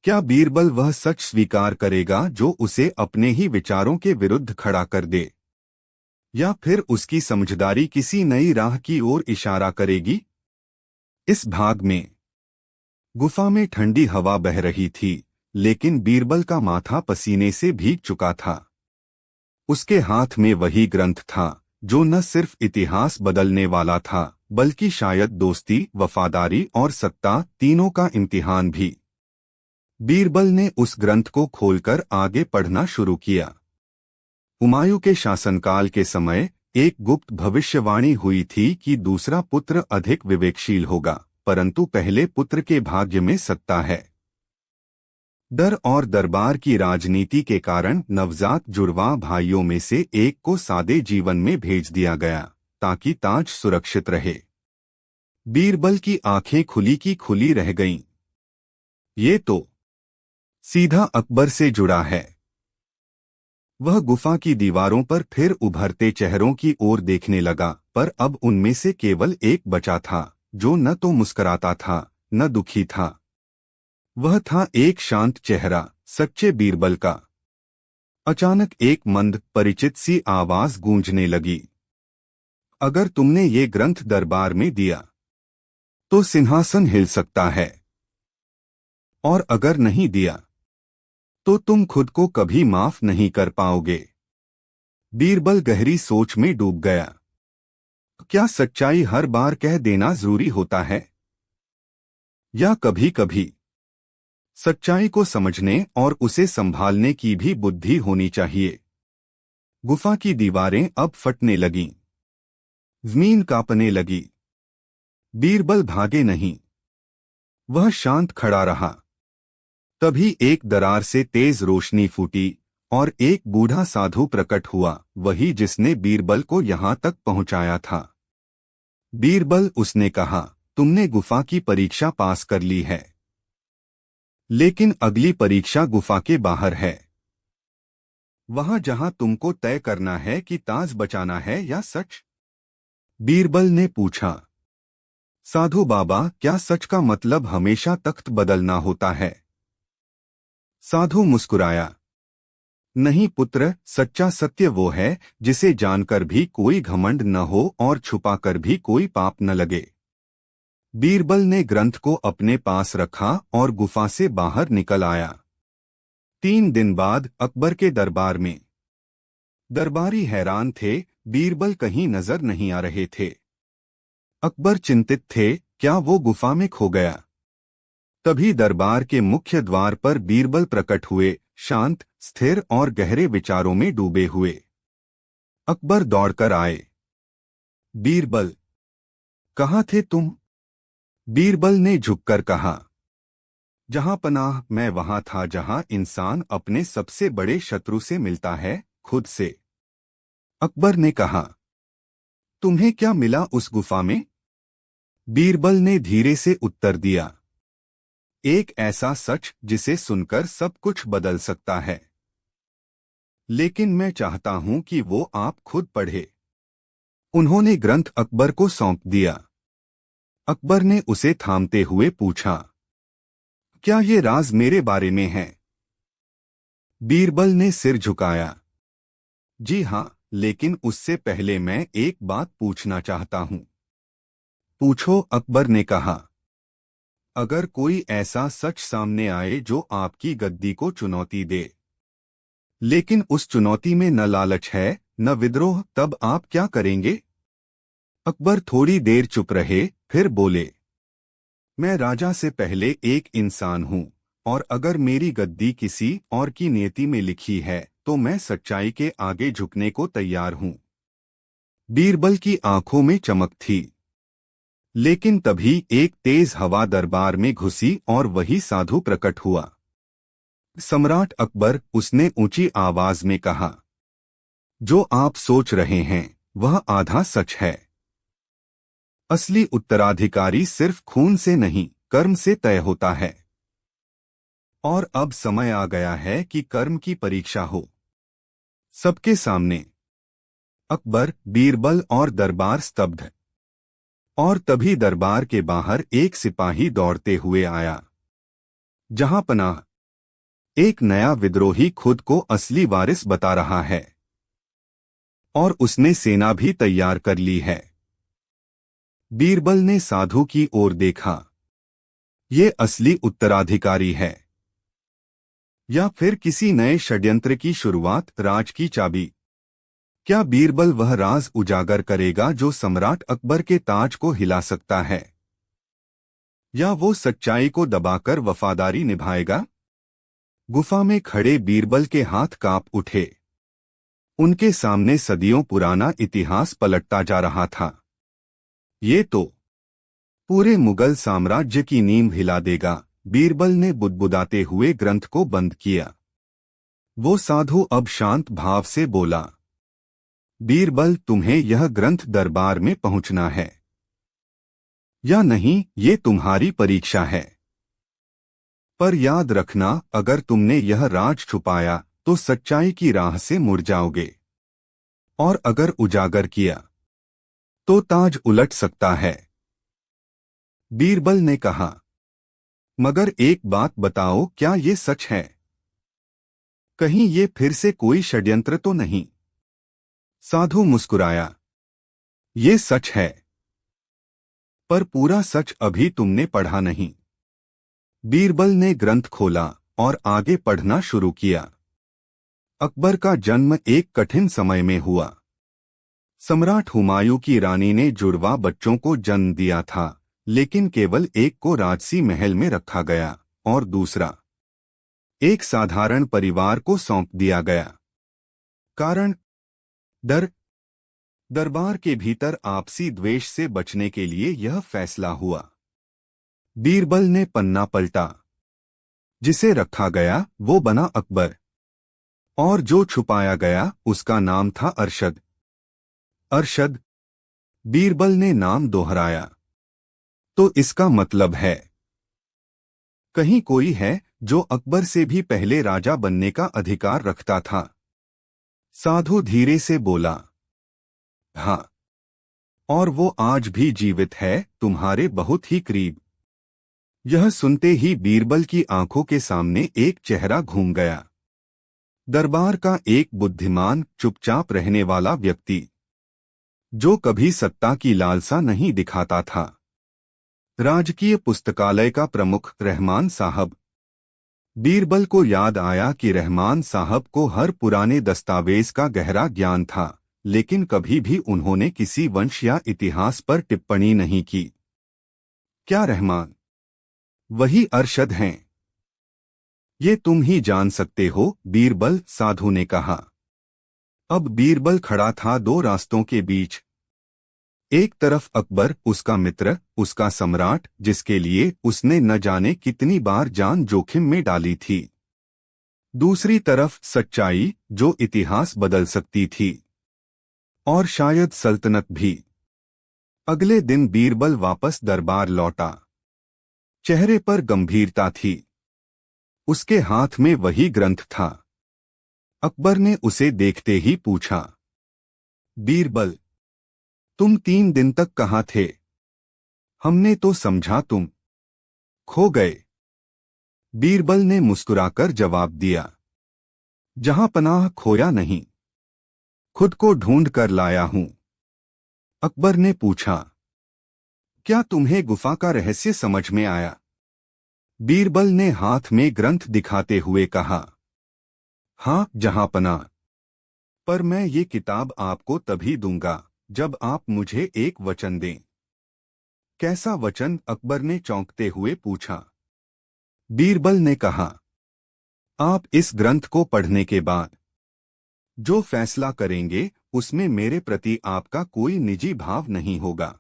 Speaker 1: क्या बीरबल वह सच स्वीकार करेगा जो उसे अपने ही विचारों के विरुद्ध खड़ा कर दे, या फिर उसकी समझदारी किसी नई राह की ओर इशारा करेगी? इस भाग में गुफा में ठंडी हवा बह रही थी, लेकिन बीरबल का माथा पसीने से भीग चुका था। उसके हाथ में वही ग्रंथ था जो न सिर्फ इतिहास बदलने वाला था, बल्कि शायद दोस्ती, वफादारी और सत्ता तीनों का इम्तिहान भी। बीरबल ने उस ग्रंथ को खोलकर आगे पढ़ना शुरू किया। हुमायूं के शासनकाल के समय एक गुप्त भविष्यवाणी हुई थी कि दूसरा पुत्र अधिक विवेकशील होगा, परंतु पहले पुत्र के भाग्य में सत्ता है। डर और दरबार की राजनीति के कारण नवजात जुड़वा भाइयों में से एक को सादे जीवन में भेज दिया गया ताकि ताज सुरक्षित रहे। बीरबल की आंखें खुली की खुली रह गईं। ये तो सीधा अकबर से जुड़ा है। वह गुफा की दीवारों पर फिर उभरते चेहरों की ओर देखने लगा, पर अब उनमें से केवल एक बचा था जो न तो मुस्कुराता था न दुखी था। वह था एक शांत चेहरा, सच्चे बीरबल का। अचानक एक मंद परिचित सी आवाज गूंजने लगी। अगर तुमने ये ग्रंथ दरबार में दिया तो सिंहासन हिल सकता है, और अगर नहीं दिया तो तुम खुद को कभी माफ नहीं कर पाओगे। बीरबल गहरी सोच में डूब गया। क्या सच्चाई हर बार कह देना जरूरी होता है, या कभी कभी सच्चाई को समझने और उसे संभालने की भी बुद्धि होनी चाहिए? गुफा की दीवारें अब फटने लगीं। जमीन कांपने लगी। बीरबल भागे नहीं। वह शांत खड़ा रहा। तभी एक दरार से तेज रोशनी फूटी और एक बूढ़ा साधु प्रकट हुआ, वही जिसने बीरबल को यहां तक पहुंचाया था। बीरबल, उसने कहा, तुमने गुफा की परीक्षा पास कर ली है, लेकिन अगली परीक्षा गुफा के बाहर है। वहां जहां तुमको तय करना है कि ताज बचाना है या सच। बीरबल ने पूछा। साधु बाबा, क्या सच का मतलब हमेशा तख्त बदलना होता है? साधु मुस्कुराया। नहीं पुत्र, सच्चा सत्य वो है जिसे जानकर भी कोई घमंड न हो और छुपाकर भी कोई पाप न लगे। बीरबल ने ग्रंथ को अपने पास रखा और गुफा से बाहर निकल आया। 3 दिन बाद अकबर के दरबार में दरबारी हैरान थे, बीरबल कहीं नजर नहीं आ रहे थे। अकबर चिंतित थे, क्या वो गुफा में खो गया? तभी दरबार के मुख्य द्वार पर बीरबल प्रकट हुए, शांत, स्थिर और गहरे विचारों में डूबे हुए। अकबर दौड़कर आए। बीरबल, कहाँ थे तुम? बीरबल ने झुककर कहा, जहां पनाह, मैं वहां था जहां इंसान अपने सबसे बड़े शत्रु से मिलता है, खुद से। अकबर ने कहा, तुम्हें क्या मिला उस गुफा में? बीरबल ने धीरे से उत्तर दिया, एक ऐसा सच जिसे सुनकर सब कुछ बदल सकता है। लेकिन मैं चाहता हूं कि वो आप खुद पढ़े। उन्होंने ग्रंथ अकबर को सौंप दिया। अकबर ने उसे थामते हुए पूछा, क्या ये राज मेरे बारे में है? बीरबल ने सिर झुकाया। जी हाँ, लेकिन उससे पहले मैं एक बात पूछना चाहता हूं। पूछो, अकबर ने कहा। अगर कोई ऐसा सच सामने आए जो आपकी गद्दी को चुनौती दे, लेकिन उस चुनौती में न लालच है न विद्रोह, तब आप क्या करेंगे? अकबर थोड़ी देर चुप रहे, फिर बोले, मैं राजा से पहले एक इंसान हूं, और अगर मेरी गद्दी किसी और की नियति में लिखी है तो मैं सच्चाई के आगे झुकने को तैयार हूं। बीरबल की आंखों में चमक थी। लेकिन तभी एक तेज हवा दरबार में घुसी और वही साधु प्रकट हुआ। सम्राट अकबर, उसने ऊंची आवाज में कहा, जो आप सोच रहे हैं वह आधा सच है। असली उत्तराधिकारी सिर्फ खून से नहीं, कर्म से तय होता है। और अब समय आ गया है कि कर्म की परीक्षा हो, सबके सामने। अकबर, बीरबल और दरबार स्तब्ध। और तभी दरबार के बाहर एक सिपाही दौड़ते हुए आया। जहां पनाह, एक नया विद्रोही खुद को असली वारिस बता रहा है, और उसने सेना भी तैयार कर ली है। बीरबल ने साधु की ओर देखा। ये असली उत्तराधिकारी है या फिर किसी नए षड्यंत्र की शुरुआत, राज की चाबी? क्या बीरबल वह राज उजागर करेगा जो सम्राट अकबर के ताज को हिला सकता है, या वो सच्चाई को दबाकर वफादारी निभाएगा? गुफा में खड़े बीरबल के हाथ कांप उठे। उनके सामने सदियों पुराना इतिहास पलटता जा रहा था। ये तो पूरे मुगल साम्राज्य की नींव हिला देगा। बीरबल ने बुदबुदाते हुए ग्रंथ को बंद किया। वो साधु अब शांत भाव से बोला, बीरबल, तुम्हें यह ग्रंथ दरबार में पहुंचना है या नहीं, ये तुम्हारी परीक्षा है। पर याद रखना, अगर तुमने यह राज छुपाया तो सच्चाई की राह से मुड़ जाओगे, और अगर उजागर किया तो ताज उलट सकता है। बीरबल ने कहा, मगर एक बात बताओ, क्या ये सच है? कहीं ये फिर से कोई षड्यंत्र तो नहीं? साधु मुस्कुराया, ये सच है, पर पूरा सच अभी तुमने पढ़ा नहीं। बीरबल ने ग्रंथ खोला और आगे पढ़ना शुरू किया। अकबर का जन्म एक कठिन समय में हुआ। सम्राट हुमायूं की रानी ने जुड़वा बच्चों को जन्म दिया था, लेकिन केवल एक को राजसी महल में रखा गया और दूसरा एक साधारण परिवार को सौंप दिया गया। कारण, डर। दरबार के भीतर आपसी द्वेष से बचने के लिए यह फैसला हुआ। बीरबल ने पन्ना पलटा। जिसे रखा गया वो बना अकबर, और जो छुपाया गया उसका नाम था अरशद। अरशद। बीरबल ने नाम दोहराया। तो इसका मतलब है, कहीं कोई है जो अकबर से भी पहले राजा बनने का अधिकार रखता था। साधु धीरे से बोला, हाँ, और वो आज भी जीवित है, तुम्हारे बहुत ही करीब। यह सुनते ही बीरबल की आंखों के सामने एक चेहरा घूम गया। दरबार का एक बुद्धिमान, चुपचाप रहने वाला व्यक्ति, जो कभी सत्ता की लालसा नहीं दिखाता था। राजकीय पुस्तकालय का प्रमुख, रहमान साहब। बीरबल को याद आया कि रहमान साहब को हर पुराने दस्तावेज का गहरा ज्ञान था, लेकिन कभी भी उन्होंने किसी वंश या इतिहास पर टिप्पणी नहीं की। क्या रहमान वही अरशद हैं? ये तुम ही जान सकते हो, बीरबल, साधु ने कहा। अब बीरबल खड़ा था दो रास्तों के बीच। एक तरफ अकबर, उसका मित्र, उसका सम्राट, जिसके लिए उसने न जाने कितनी बार जान जोखिम में डाली थी। दूसरी तरफ सच्चाई, जो इतिहास बदल सकती थी, और शायद सल्तनत भी। अगले दिन बीरबल वापस दरबार लौटा। चेहरे पर गंभीरता थी। उसके हाथ में वही ग्रंथ था। अकबर ने उसे देखते ही पूछा, बीरबल, तुम 3 दिन तक कहाँ थे? हमने तो समझा तुम खो गए। बीरबल ने मुस्कुराकर जवाब दिया, जहां पनाह खोया नहीं, खुद को ढूंढ कर लाया हूं। अकबर ने पूछा, क्या तुम्हें गुफा का रहस्य समझ में आया? बीरबल ने हाथ में ग्रंथ दिखाते हुए कहा, हाँ जहांपना, पर मैं ये किताब आपको तभी दूंगा जब आप मुझे एक वचन दें। कैसा वचन? अकबर ने चौंकते हुए पूछा। बीरबल ने कहा, आप इस ग्रंथ को पढ़ने के बाद जो फैसला करेंगे उसमें मेरे प्रति आपका कोई निजी भाव नहीं होगा।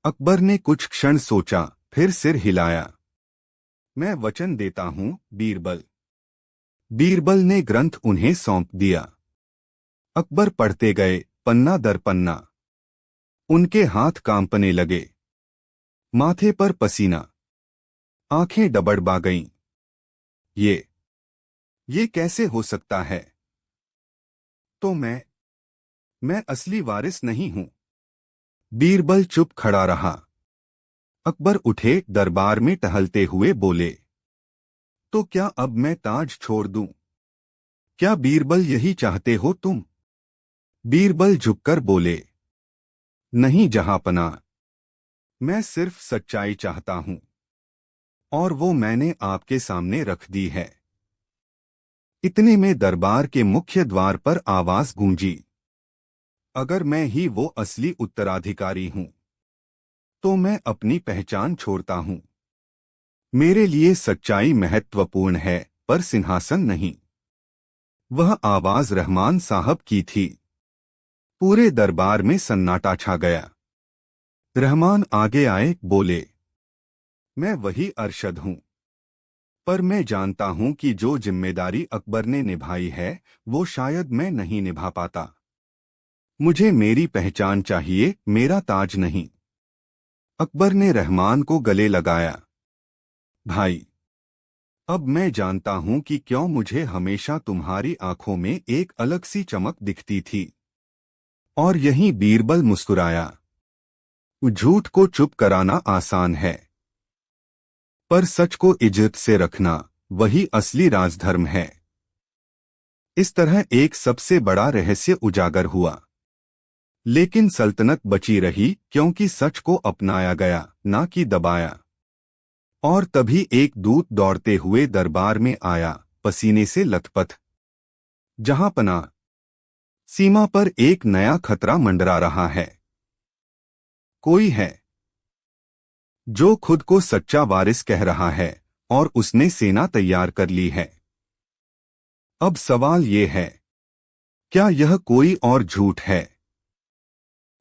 Speaker 1: अकबर ने कुछ क्षण सोचा, फिर सिर हिलाया। मैं वचन देता हूं बीरबल। बीरबल ने ग्रंथ उन्हें सौंप दिया। अकबर पढ़ते गए, पन्ना दर पन्ना। उनके हाथ कांपने लगे, माथे पर पसीना, आंखें डबडबा गईं। ये कैसे हो सकता है? तो मैं असली वारिस नहीं हूं। बीरबल चुप खड़ा रहा। अकबर उठे, दरबार में टहलते हुए बोले, तो क्या अब मैं ताज छोड़ दूं? क्या बीरबल यही चाहते हो तुम? बीरबल झुककर बोले, नहीं जहांपना, मैं सिर्फ सच्चाई चाहता हूं, और वो मैंने आपके सामने रख दी है। इतने में दरबार के मुख्य द्वार पर आवाज गूंजी, अगर मैं ही वो असली उत्तराधिकारी हूं तो मैं अपनी पहचान छोड़ता हूं। मेरे लिए सच्चाई महत्वपूर्ण है, पर सिंहासन नहीं। वह आवाज रहमान साहब की थी। पूरे दरबार में सन्नाटा छा गया। रहमान आगे आए, बोले, मैं वही अरशद हूं, पर मैं जानता हूं कि जो जिम्मेदारी अकबर ने निभाई है वो शायद मैं नहीं निभा पाता। मुझे मेरी पहचान चाहिए, मेरा ताज नहीं। अकबर ने रहमान को गले लगाया। भाई, अब मैं जानता हूं कि क्यों मुझे हमेशा तुम्हारी आंखों में एक अलग सी चमक दिखती थी। और यहीं बीरबल मुस्कुराया। झूठ को चुप कराना आसान है, पर सच को इज्जत से रखना वही असली राजधर्म है। इस तरह एक सबसे बड़ा रहस्य उजागर हुआ। लेकिन सल्तनत बची रही क्योंकि सच को अपनाया गया, ना कि दबाया। और तभी एक दूत दौड़ते हुए दरबार में आया, पसीने से लथपथ। जहांपना, सीमा पर एक नया खतरा मंडरा रहा है। कोई है जो खुद को सच्चा वारिस कह रहा है, और उसने सेना तैयार कर ली है। अब सवाल ये है, क्या यह कोई और झूठ है,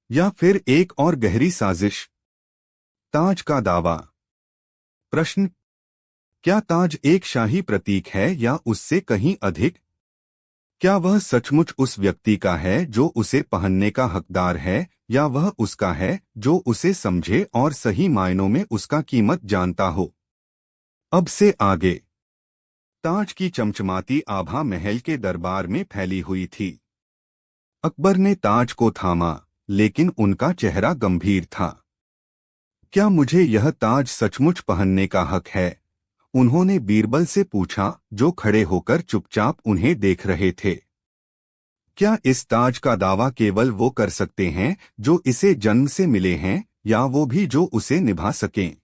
Speaker 1: या फिर एक और गहरी साजिश? ताज का दावा। प्रश्न, क्या ताज एक शाही प्रतीक है या उससे कहीं अधिक? क्या वह सचमुच उस व्यक्ति का है जो उसे पहनने का हकदार है, या वह उसका है जो उसे समझे और सही मायनों में उसका कीमत जानता हो? अब से आगे ताज की चमचमाती आभा महल के दरबार में फैली हुई थी। अकबर ने ताज को थामा, लेकिन उनका चेहरा गंभीर था। क्या मुझे यह ताज सचमुच पहनने का हक है? उन्होंने बीरबल से पूछा, जो खड़े होकर चुपचाप उन्हें देख रहे थे। क्या इस ताज का दावा केवल वो कर सकते हैं जो इसे जन्म से मिले हैं, या वो भी जो उसे निभा सकें?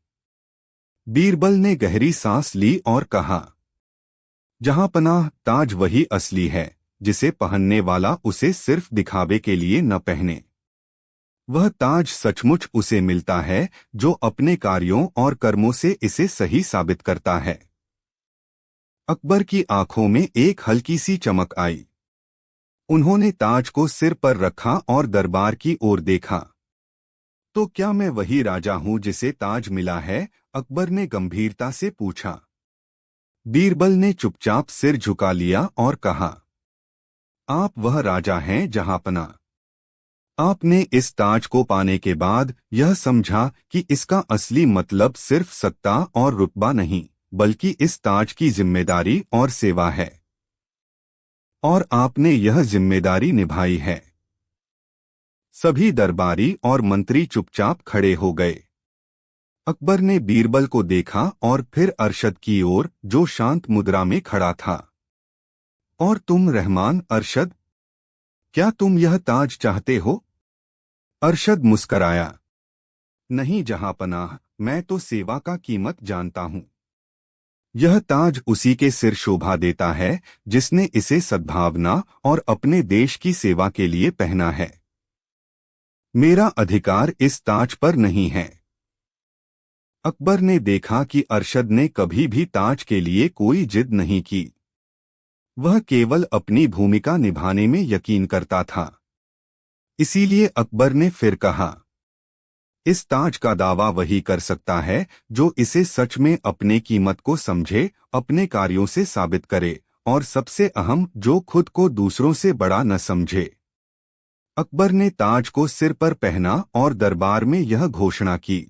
Speaker 1: बीरबल ने गहरी सांस ली और कहा, जहांपनाह, ताज वही असली है जिसे पहनने वाला उसे सिर्फ दिखावे के लिए न पहने। वह ताज सचमुच उसे मिलता है जो अपने कार्यों और कर्मों से इसे सही साबित करता है। अकबर की आंखों में एक हल्की सी चमक आई। उन्होंने ताज को सिर पर रखा और दरबार की ओर देखा। तो क्या मैं वही राजा हूं जिसे ताज मिला है? अकबर ने गंभीरता से पूछा। बीरबल ने चुपचाप सिर झुका लिया और कहा, आप वह राजा हैं जहांपना। आपने इस ताज को पाने के बाद यह समझा कि इसका असली मतलब सिर्फ सत्ता और रुतबा नहीं, बल्कि इस ताज की जिम्मेदारी और सेवा है। और आपने यह जिम्मेदारी निभाई है। सभी दरबारी और मंत्री चुपचाप खड़े हो गए। अकबर ने बीरबल को देखा और फिर अरशद की ओर, जो शांत मुद्रा में खड़ा था। और तुम रहमान अरशद, क्या तुम यह ताज चाहते हो? अरशद मुस्कराया। नहीं जहांपनाह, मैं तो सेवा का कीमत जानता हूँ। यह ताज उसी के सिर शोभा देता है जिसने इसे सद्भावना और अपने देश की सेवा के लिए पहना है। मेरा अधिकार इस ताज पर नहीं है। अकबर ने देखा कि अरशद ने कभी भी ताज के लिए कोई जिद नहीं की। वह केवल अपनी भूमिका निभाने में यकीन करता था। इसीलिए अकबर ने फिर कहा, इस ताज का दावा वही कर सकता है जो इसे सच में अपने कीमत को समझे, अपने कार्यों से साबित करे, और सबसे अहम, जो खुद को दूसरों से बड़ा न समझे। अकबर ने ताज को सिर पर पहना और दरबार में यह घोषणा की,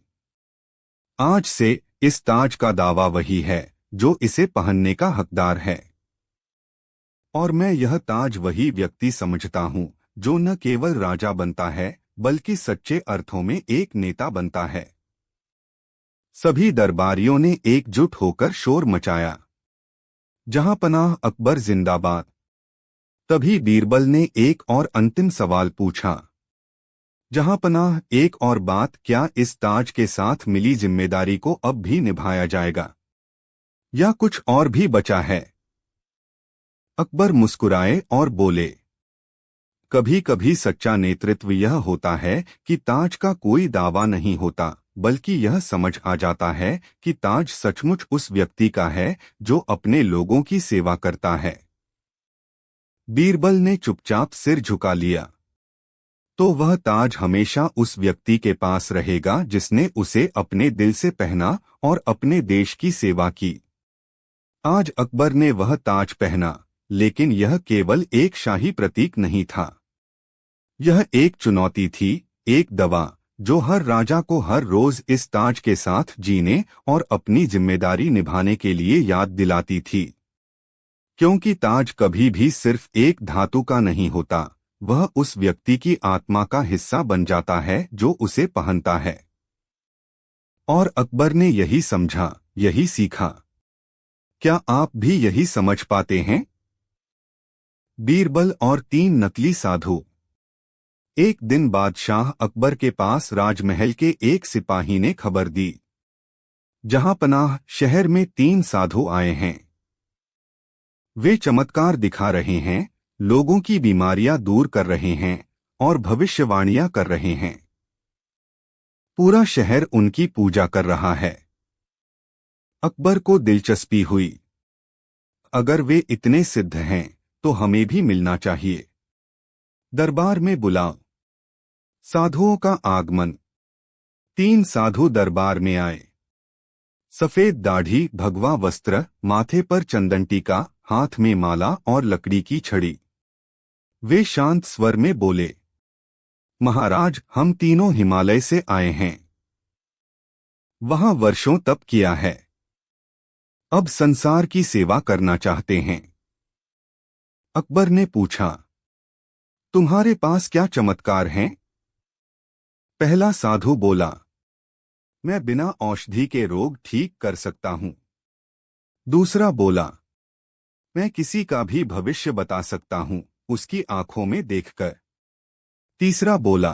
Speaker 1: आज से इस ताज का दावा वही है जो इसे पहनने का हकदार है। और मैं यह ताज वही व्यक्ति समझता हूँ जो न केवल राजा बनता है बल्कि सच्चे अर्थों में एक नेता बनता है। सभी दरबारियों ने एकजुट होकर शोर मचाया, जहांपनाह अकबर जिंदाबाद। तभी बीरबल ने एक और अंतिम सवाल पूछा, जहांपनाह, एक और बात, क्या इस ताज के साथ मिली जिम्मेदारी को अब भी निभाया जाएगा या कुछ और भी बचा है? अकबर मुस्कुराए और बोले, कभी कभी सच्चा नेतृत्व यह होता है कि ताज का कोई दावा नहीं होता, बल्कि यह समझ आ जाता है कि ताज सचमुच उस व्यक्ति का है जो अपने लोगों की सेवा करता है। बीरबल ने चुपचाप सिर झुका लिया। तो वह ताज हमेशा उस व्यक्ति के पास रहेगा जिसने उसे अपने दिल से पहना और अपने देश की सेवा की। आज अकबर ने वह ताज पहना, लेकिन यह केवल एक शाही प्रतीक नहीं था। यह एक चुनौती थी, एक दवा जो हर राजा को हर रोज इस ताज के साथ जीने और अपनी जिम्मेदारी निभाने के लिए याद दिलाती थी। क्योंकि ताज कभी भी सिर्फ एक धातु का नहीं होता, वह उस व्यक्ति की आत्मा का हिस्सा बन जाता है जो उसे पहनता है। और अकबर ने यही समझा, यही सीखा। क्या आप भी यही समझ पाते हैं? बीरबल और 3 नकली साधु। एक दिन बादशाह अकबर के पास राजमहल के एक सिपाही ने खबर दी, जहांपनाह, शहर में 3 साधु आए हैं। वे चमत्कार दिखा रहे हैं, लोगों की बीमारियां दूर कर रहे हैं और भविष्यवाणियां कर रहे हैं। पूरा शहर उनकी पूजा कर रहा है। अकबर को दिलचस्पी हुई। अगर वे इतने सिद्ध हैं तो हमें भी मिलना चाहिए। दरबार में बुलाओ। साधुओं का आगमन। 3 साधु दरबार में आए। सफेद दाढ़ी, भगवा वस्त्र, माथे पर चंदन टीका, हाथ में माला और लकड़ी की छड़ी। वे शांत स्वर में बोले, महाराज, हम तीनों हिमालय से आए हैं। वहां वर्षों तप किया है। अब संसार की सेवा करना चाहते हैं। अकबर ने पूछा, तुम्हारे पास क्या चमत्कार हैं? पहला साधु बोला, मैं बिना औषधि के रोग ठीक कर सकता हूं। दूसरा बोला, मैं किसी का भी भविष्य बता सकता हूं, उसकी आंखों में देखकर। तीसरा बोला,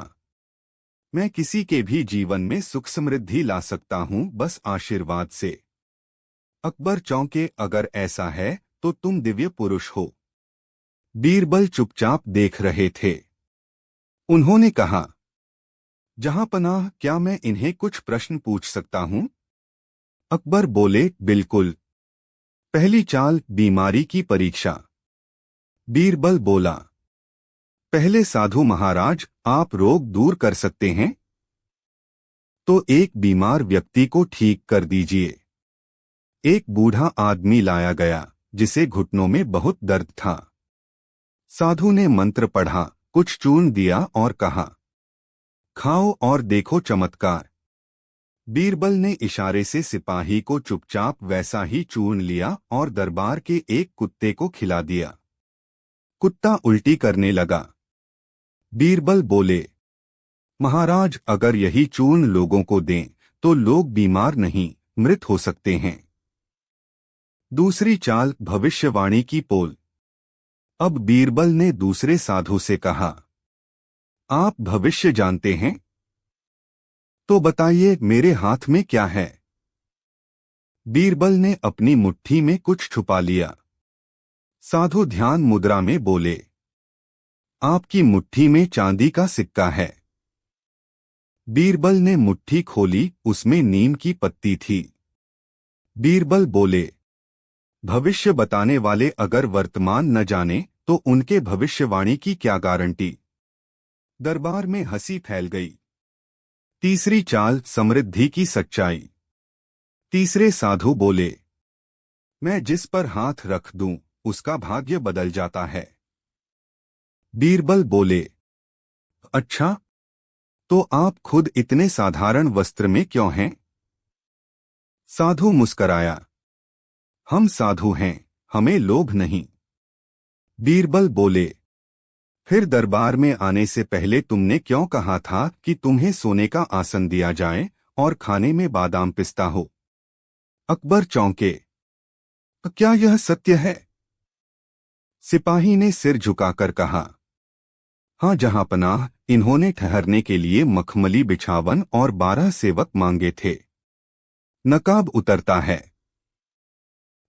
Speaker 1: मैं किसी के भी जीवन में सुख समृद्धि ला सकता हूं, बस आशीर्वाद से। अकबर चौंके, अगर ऐसा है तो तुम दिव्य पुरुष हो। बीरबल चुपचाप देख रहे थे। उन्होंने कहा, जहांपनाह, क्या मैं इन्हें कुछ प्रश्न पूछ सकता हूं? अकबर बोले, बिल्कुल। पहली चाल, बीमारी की परीक्षा। बीरबल बोला, पहले साधु महाराज, आप रोग दूर कर सकते हैं? तो एक बीमार व्यक्ति को ठीक कर दीजिए। एक बूढ़ा आदमी लाया गया जिसे घुटनों में बहुत दर्द था। साधु ने मंत्र पढ़ा, कुछ चूर्ण दिया और कहा, खाओ और देखो चमत्कार। बीरबल ने इशारे से सिपाही को चुपचाप वैसा ही चूर्ण लिया और दरबार के एक कुत्ते को खिला दिया। कुत्ता उल्टी करने लगा। बीरबल बोले, महाराज, अगर यही चूर्ण लोगों को दें तो लोग बीमार नहीं, मृत हो सकते हैं। दूसरी चाल, भविष्यवाणी की पोल। अब बीरबल ने दूसरे साधु से कहा, आप भविष्य जानते हैं? तो बताइए, मेरे हाथ में क्या है? बीरबल ने अपनी मुट्ठी में कुछ छुपा लिया। साधु ध्यान मुद्रा में बोले, आपकी मुट्ठी में चांदी का सिक्का है। बीरबल ने मुट्ठी खोली, उसमें नीम की पत्ती थी। बीरबल बोले, भविष्य बताने वाले अगर वर्तमान न जाने तो उनके भविष्यवाणी की क्या गारंटी? दरबार में हंसी फैल गई। तीसरी चाल, समृद्धि की सच्चाई। तीसरे साधु बोले, मैं जिस पर हाथ रख दूं उसका भाग्य बदल जाता है। बीरबल बोले, अच्छा, तो आप खुद इतने साधारण वस्त्र में क्यों हैं? साधु मुस्कराया, हम साधु हैं, हमें लोभ नहीं। बीरबल बोले, फिर दरबार में आने से पहले तुमने क्यों कहा था कि तुम्हें सोने का आसन दिया जाए और खाने में बादाम पिस्ता हो? अकबर चौंके, क्या यह सत्य है? सिपाही ने सिर झुकाकर कहा, हाँ जहांपनाह, इन्होंने ठहरने के लिए मखमली बिछावन और 12 सेवक मांगे थे। नकाब उतरता है।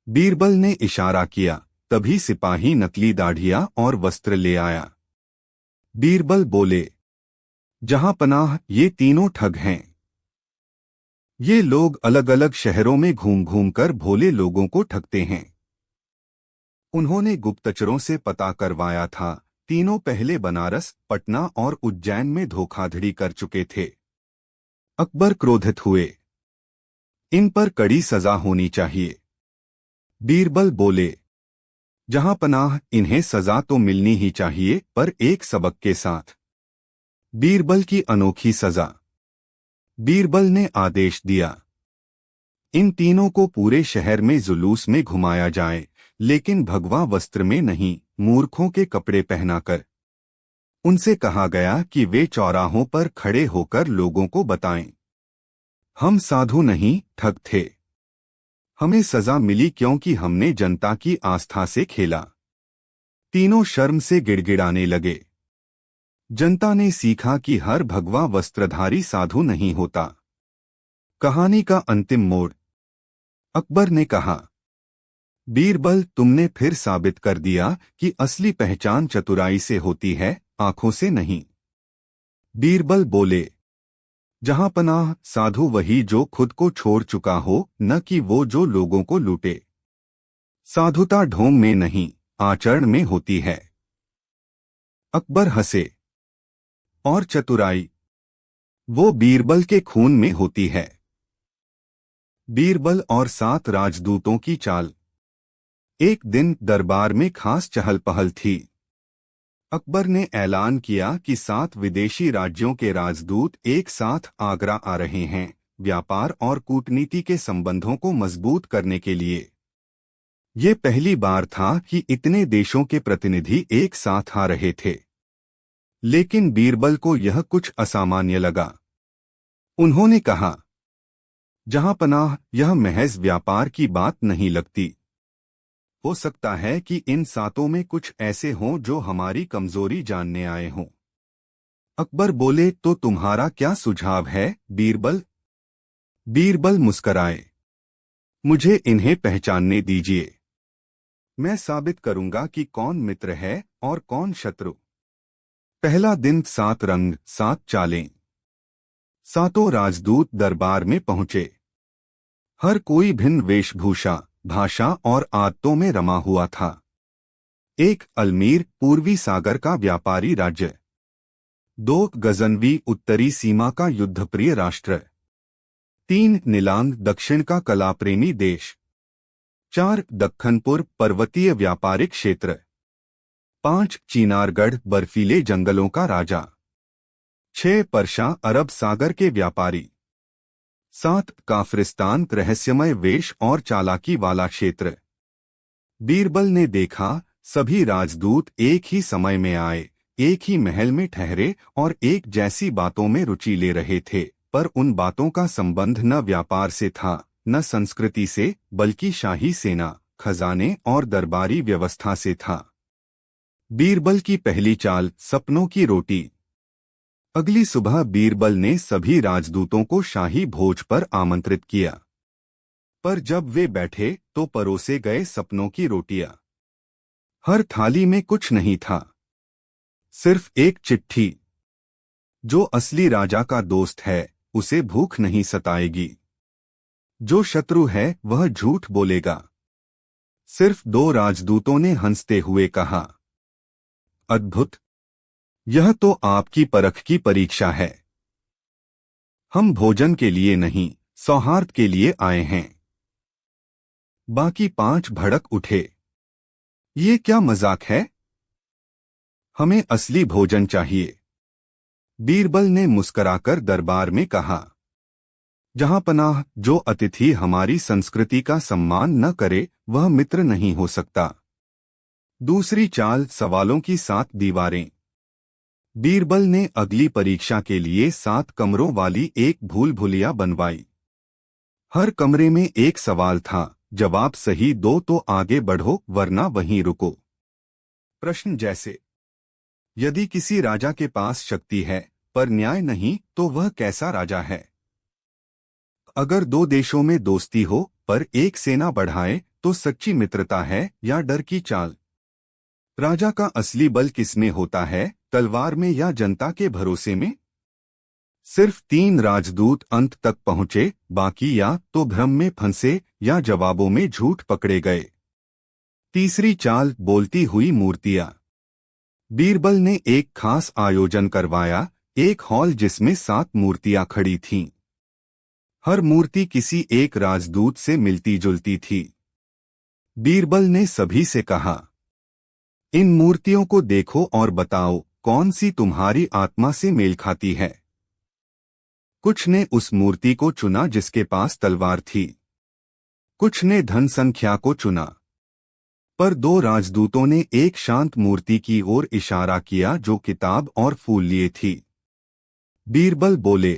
Speaker 1: बीरबल ने इशारा किया, तभी सिपाही नकली दाढ़ियां और वस्त्र ले आया। बीरबल बोले, जहांपनाह, ये तीनों ठग हैं। ये लोग अलग अलग शहरों में घूम घूम कर भोले लोगों को ठगते हैं। उन्होंने गुप्तचरों से पता करवाया था, तीनों पहले बनारस, पटना और उज्जैन में धोखाधड़ी कर चुके थे। अकबर क्रोधित हुए, इन पर कड़ी सजा होनी चाहिए। बीरबल बोले, जहांपनाह, इन्हें सजा तो मिलनी ही चाहिए, पर एक सबक के साथ। बीरबल की अनोखी सजा। बीरबल ने आदेश दिया, इन तीनों को पूरे शहर में जुलूस में घुमाया जाए, लेकिन भगवा वस्त्र में नहीं, मूर्खों के कपड़े पहनाकर। उनसे कहा गया कि वे चौराहों पर खड़े होकर लोगों को बताएं, हम साधु नहीं, ठग थे। हमें सजा मिली क्योंकि हमने जनता की आस्था से खेला। तीनों शर्म से गिड़गिड़ाने लगे। जनता ने सीखा कि हर भगवा वस्त्रधारी साधु नहीं होता। कहानी का अंतिम मोड़। अकबर ने कहा, बीरबल, तुमने फिर साबित कर दिया कि असली पहचान चतुराई से होती है, आंखों से नहीं। बीरबल बोले, जहांपनाह, साधु वही जो खुद को छोड़ चुका हो, न कि वो जो लोगों को लूटे। साधुता ढोंग में नहीं, आचरण में होती है। अकबर हंसे, और चतुराई? वो बीरबल के खून में होती है। बीरबल और 7 राजदूतों की चाल। एक दिन दरबार में खास चहल पहल थी। अकबर ने ऐलान किया कि 7 विदेशी राज्यों के राजदूत एक साथ आगरा आ रहे हैं, व्यापार और कूटनीति के संबंधों को मजबूत करने के लिए। ये पहली बार था कि इतने देशों के प्रतिनिधि एक साथ आ रहे थे। लेकिन बीरबल को यह कुछ असामान्य लगा। उन्होंने कहा, जहांपनाह, यह महज व्यापार की बात नहीं लगती। हो सकता है कि इन 7 में कुछ ऐसे हों जो हमारी कमजोरी जानने आए हों। अकबर बोले, तो तुम्हारा क्या सुझाव है, बीरबल? बीरबल मुस्कराए, मुझे इन्हें पहचानने दीजिए। मैं साबित करूंगा कि कौन मित्र है और कौन शत्रु। पहला दिन, 7 रंग, 7 चालें। 7 राजदूत दरबार में पहुंचे। हर कोई भिन्न वेशभूषा, भाषा और आदतों में रमा हुआ था। एक अल्मीर, पूर्वी सागर का व्यापारी राज्य। 2 गजनवी, उत्तरी सीमा का युद्धप्रिय राष्ट्र। 3 नीलांग, दक्षिण का कलाप्रेमी देश। 4 दक्खनपुर, पर्वतीय व्यापारिक क्षेत्र। 5 चीनारगढ़, बर्फीले जंगलों का राजा। 6 पर्शा, अरब सागर के व्यापारी। 7 काफरिस्तान, रहस्यमय वेश और चालाकी वाला क्षेत्र। बीरबल ने देखा, सभी राजदूत एक ही समय में आए, एक ही महल में ठहरे और एक जैसी बातों में रुचि ले रहे थे, पर उन बातों का संबंध न व्यापार से था, न संस्कृति से, बल्कि शाही सेना, खजाने और दरबारी व्यवस्था से था। बीरबल की पहली चाल, सपनों की रोटी। अगली सुबह बीरबल ने सभी राजदूतों को शाही भोज पर आमंत्रित किया, पर जब वे बैठे तो परोसे गए सपनों की रोटियां। हर थाली में कुछ नहीं था, सिर्फ एक चिट्ठी। जो असली राजा का दोस्त है उसे भूख नहीं सताएगी, जो शत्रु है वह झूठ बोलेगा। सिर्फ दो राजदूतों ने हंसते हुए कहा, अद्भुत, यह तो आपकी परख की परीक्षा है। हम भोजन के लिए नहीं, सौहार्द के लिए आए हैं। बाकी 5 भड़क उठे, ये क्या मजाक है? हमें असली भोजन चाहिए। बीरबल ने मुस्कराकर दरबार में कहा, जहां पनाह, जो अतिथि हमारी संस्कृति का सम्मान न करे वह मित्र नहीं हो सकता। दूसरी चाल, सवालों की 7 दीवारें। बीरबल ने अगली परीक्षा के लिए 7 कमरों वाली एक भूल भुलिया बनवाई। हर कमरे में एक सवाल था, जवाब सही दो तो आगे बढ़ो वरना वहीं रुको। प्रश्न जैसे, यदि किसी राजा के पास शक्ति है पर न्याय नहीं तो वह कैसा राजा है? अगर 2 देशों में दोस्ती हो पर एक सेना बढ़ाए तो सच्ची मित्रता है या डर की चाल? राजा का असली बल किसमें होता है, तलवार में या जनता के भरोसे में? सिर्फ 3 राजदूत अंत तक पहुंचे, बाकी या तो भ्रम में फंसे या जवाबों में झूठ पकड़े गए। तीसरी चाल, बोलती हुई मूर्तियां। बीरबल ने एक खास आयोजन करवाया, एक हॉल जिसमें 7 मूर्तियां खड़ी थीं। हर मूर्ति किसी एक राजदूत से मिलती जुलती थी। बीरबल ने सभी से कहा, इन मूर्तियों को देखो और बताओ कौन सी तुम्हारी आत्मा से मेल खाती है। कुछ ने उस मूर्ति को चुना जिसके पास तलवार थी, कुछ ने धन संख्या को चुना, पर 2 राजदूतों ने एक शांत मूर्ति की ओर इशारा किया जो किताब और फूल लिए थी। बीरबल बोले,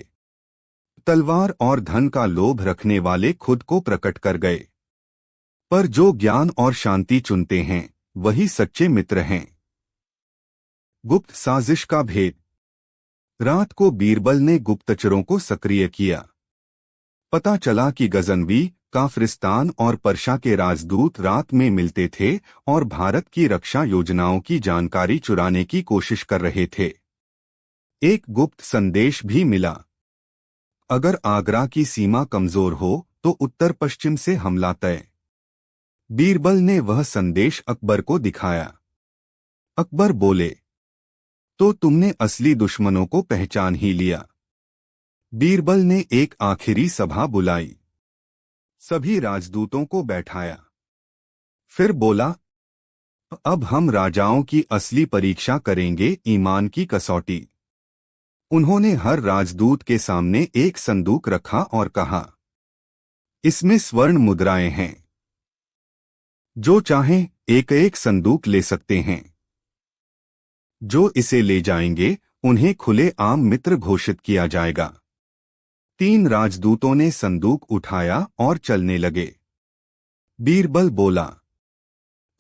Speaker 1: तलवार और धन का लोभ रखने वाले खुद को प्रकट कर गए, पर जो ज्ञान और शांति चुनते हैं वही सच्चे मित्र हैं। गुप्त साजिश का भेद। रात को बीरबल ने गुप्तचरों को सक्रिय किया। पता चला कि गजनवी, काफरिस्तान और पर्शा के राजदूत रात में मिलते थे और भारत की रक्षा योजनाओं की जानकारी चुराने की कोशिश कर रहे थे। एक गुप्त संदेश भी मिला, अगर आगरा की सीमा कमजोर हो तो उत्तर पश्चिम से हमला तय। बीरबल ने वह संदेश अकबर को दिखाया। अकबर बोले, तो तुमने असली दुश्मनों को पहचान ही लिया। बीरबल ने एक आखिरी सभा बुलाई, सभी राजदूतों को बैठाया, फिर बोला, अब हम राजाओं की असली परीक्षा करेंगे, ईमान की कसौटी। उन्होंने हर राजदूत के सामने एक संदूक रखा और कहा, इसमें स्वर्ण मुद्राएं हैं, जो चाहें एक एक संदूक ले सकते हैं। जो इसे ले जाएंगे उन्हें खुले आम मित्र घोषित किया जाएगा। 3 राजदूतों ने संदूक उठाया और चलने लगे। बीरबल बोला,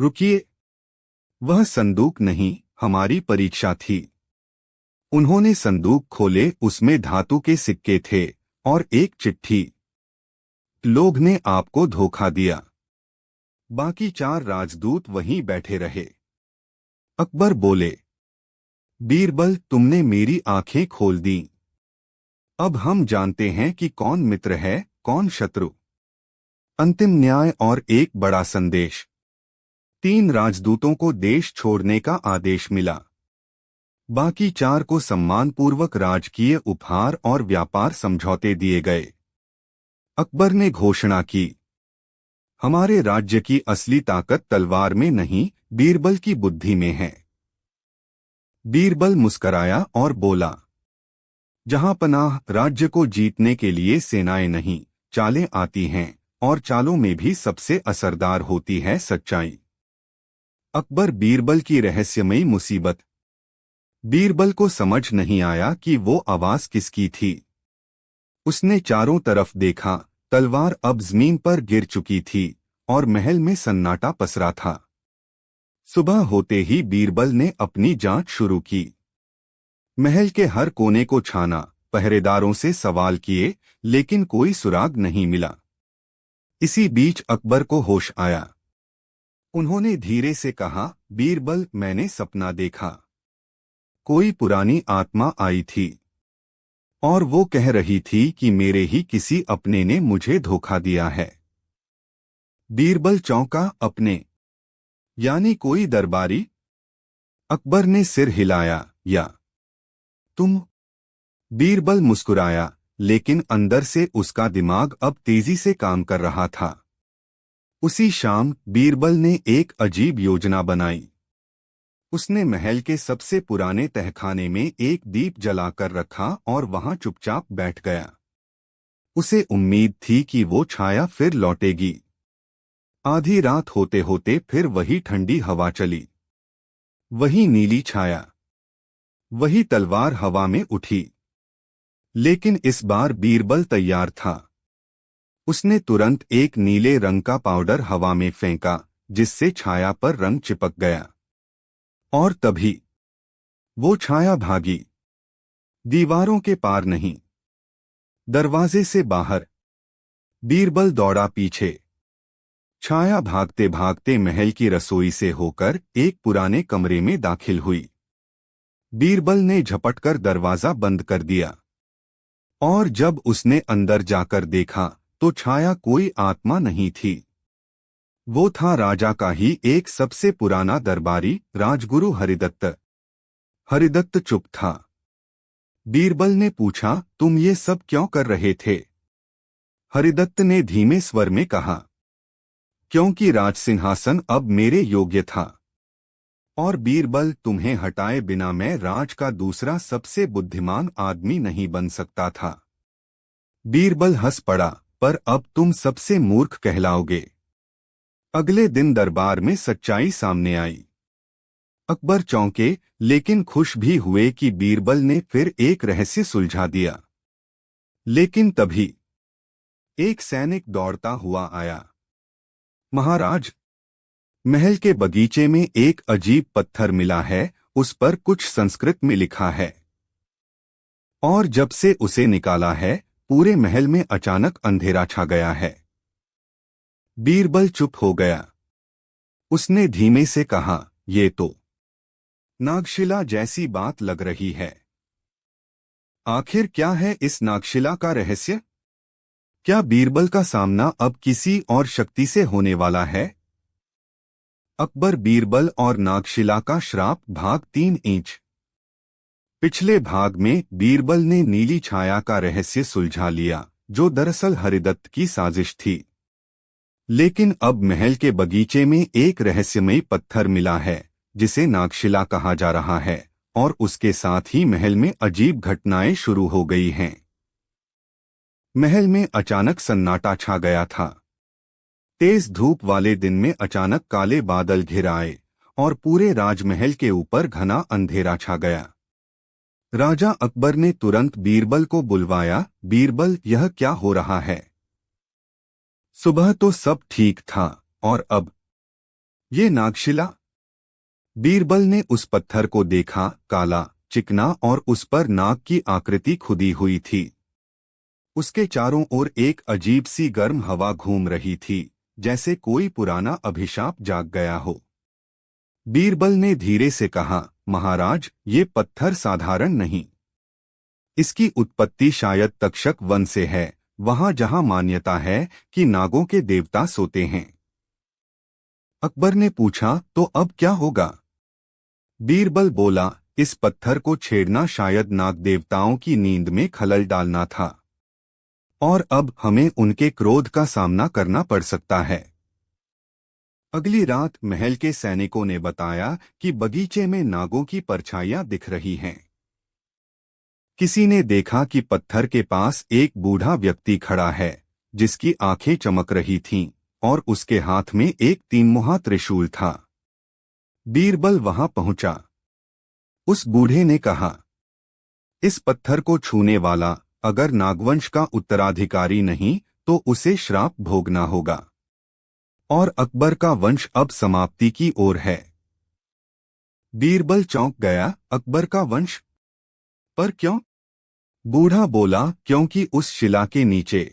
Speaker 1: रुकिए, वह संदूक नहीं, हमारी परीक्षा थी। उन्होंने संदूक खोले, उसमें धातु के सिक्के थे और एक चिट्ठी। लोग ने आपको धोखा दिया। बाकी 4 राजदूत वहीं बैठे रहे। अकबर बोले, बीरबल, तुमने मेरी आंखें खोल दी। अब हम जानते हैं कि कौन मित्र है, कौन शत्रु। अंतिम न्याय और एक बड़ा संदेश। 3 राजदूतों को देश छोड़ने का आदेश मिला। बाकी 4 को सम्मानपूर्वक राजकीय उपहार और व्यापार समझौते दिए गए। अकबर ने घोषणा की, हमारे राज्य की असली ताकत तलवार में नहीं, बीरबल की बुद्धि में है। बीरबल मुस्कराया और बोला, जहां पनाह, राज्य को जीतने के लिए सेनाएं नहीं, चालें आती हैं, और चालों में भी सबसे असरदार होती है सच्चाई। अकबर बीरबल की रहस्यमयी मुसीबत। बीरबल को समझ नहीं आया कि वो आवाज किसकी थी। उसने चारों तरफ देखा, तलवार अब जमीन पर गिर चुकी थी और महल में सन्नाटा पसरा था। सुबह होते ही बीरबल ने अपनी जांच शुरू की। महल के हर कोने को छाना, पहरेदारों से सवाल किए, लेकिन कोई सुराग नहीं मिला। इसी बीच अकबर को होश आया। उन्होंने धीरे से कहा, बीरबल, मैंने सपना देखा। कोई पुरानी आत्मा आई थी और वो कह रही थी कि मेरे ही किसी अपने ने मुझे धोखा दिया है। बीरबल चौंका। अपने यानी कोई दरबारी? अकबर ने सिर हिलाया। या तुम? बीरबल मुस्कुराया, लेकिन अंदर से उसका दिमाग अब तेजी से काम कर रहा था। उसी शाम बीरबल ने एक अजीब योजना बनाई। उसने महल के सबसे पुराने तहखाने में एक दीप जलाकर रखा और वहां चुपचाप बैठ गया। उसे उम्मीद थी कि वो छाया फिर लौटेगी। आधी रात होते होते फिर वही ठंडी हवा चली, वही नीली छाया, वही तलवार हवा में उठी। लेकिन इस बार बीरबल तैयार था। उसने तुरंत एक नीले रंग का पाउडर हवा में फेंका, जिससे छाया पर रंग चिपक गया। और तभी वो छाया भागी। दीवारों के पार नहीं, दरवाजे से बाहर। बीरबल दौड़ा पीछे। छाया भागते भागते महल की रसोई से होकर एक पुराने कमरे में दाखिल हुई। बीरबल ने झपटकर दरवाजा बंद कर दिया और जब उसने अंदर जाकर देखा तो छाया कोई आत्मा नहीं थी। वो था राजा का ही एक सबसे पुराना दरबारी, राजगुरु हरिदत्त। हरिदत्त चुप था। बीरबल ने पूछा, तुम ये सब क्यों कर रहे थे? हरिदत्त ने धीमे स्वर में कहा, क्योंकि राजसिंहासन अब मेरे योग्य था। और बीरबल, तुम्हें हटाए बिना मैं राज का दूसरा सबसे बुद्धिमान आदमी नहीं बन सकता था। बीरबल हंस पड़ा, पर अब तुम सबसे मूर्ख कहलाओगे। अगले दिन दरबार में सच्चाई सामने आई। अकबर चौंके, लेकिन खुश भी हुए कि बीरबल ने फिर एक रहस्य सुलझा दिया। लेकिन तभी एक सैनिक दौड़ता हुआ आया। महाराज, महल के बगीचे में एक अजीब पत्थर मिला है, उस पर कुछ संस्कृत में लिखा है। और जब से उसे निकाला है, पूरे महल में अचानक अंधेरा छा गया है। बीरबल चुप हो गया। उसने धीमे से कहा, ये तो नागशिला जैसी बात लग रही है। आखिर क्या है इस नागशिला का रहस्य? क्या बीरबल का सामना अब किसी और शक्ति से होने वाला है? अकबर, बीरबल और नागशिला का श्राप, भाग 3 इंच। पिछले भाग में बीरबल ने नीली छाया का रहस्य सुलझा लिया, जो दरअसल हरिदत्त की साजिश थी। लेकिन अब महल के बगीचे में एक रहस्यमयी पत्थर मिला है, जिसे नागशिला कहा जा रहा है, और उसके साथ ही महल में अजीब घटनाएं शुरू हो गई हैं। महल में अचानक सन्नाटा छा गया था। तेज धूप वाले दिन में अचानक काले बादल घिर आए और पूरे राजमहल के ऊपर घना अंधेरा छा गया। राजा अकबर ने तुरंत बीरबल को बुलवाया। बीरबल, यह क्या हो रहा है? सुबह तो सब ठीक था, और अब ये नागशिला? बीरबल ने उस पत्थर को देखा, काला, चिकना, और उस पर नाग की आकृति खुदी हुई थी। उसके चारों ओर एक अजीब सी गर्म हवा घूम रही थी, जैसे कोई पुराना अभिशाप जाग गया हो। बीरबल ने धीरे से कहा, महाराज, ये पत्थर साधारण नहीं। इसकी उत्पत्ति शायद तक्षक वन से है, वहां जहां मान्यता है कि नागों के देवता सोते हैं। अकबर ने पूछा, तो अब क्या होगा? बीरबल बोला, इस पत्थर को छेड़ना शायद नाग देवताओं की नींद में खलल डालना था, और अब हमें उनके क्रोध का सामना करना पड़ सकता है। अगली रात महल के सैनिकों ने बताया कि बगीचे में नागों की परछाइयां दिख रही हैं। किसी ने देखा कि पत्थर के पास एक बूढ़ा व्यक्ति खड़ा है, जिसकी आंखें चमक रही थीं, और उसके हाथ में एक 3 मुहा त्रिशूल था। बीरबल वहां पहुंचा। उस बूढ़े ने कहा, इस पत्थर को छूने वाला अगर नागवंश का उत्तराधिकारी नहीं तो उसे श्राप भोगना होगा, और अकबर का वंश अब समाप्ति की ओर है। बीरबल चौंक गया। अकबर का वंश? पर क्यों? बूढ़ा बोला, क्योंकि उस शिला के नीचे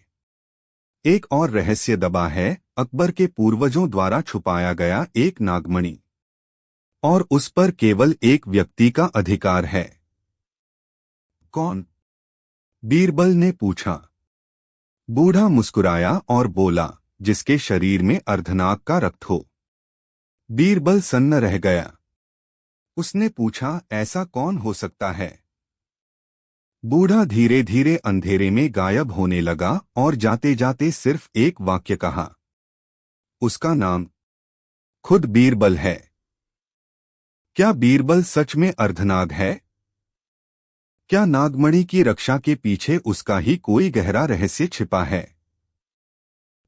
Speaker 1: एक और रहस्य दबा है, अकबर के पूर्वजों द्वारा छुपाया गया एक नागमणि, और उस पर केवल एक व्यक्ति का अधिकार है। कौन? बीरबल ने पूछा। बूढ़ा मुस्कुराया और बोला, जिसके शरीर में अर्धनाग का रक्त हो। बीरबल सन्न रह गया। उसने पूछा, ऐसा कौन हो सकता है? बूढ़ा धीरे धीरे अंधेरे में गायब होने लगा और जाते जाते सिर्फ एक वाक्य कहा, उसका नाम खुद बीरबल है। क्या बीरबल सच में अर्धनाग है? क्या नागमणि की रक्षा के पीछे उसका ही कोई गहरा रहस्य छिपा है?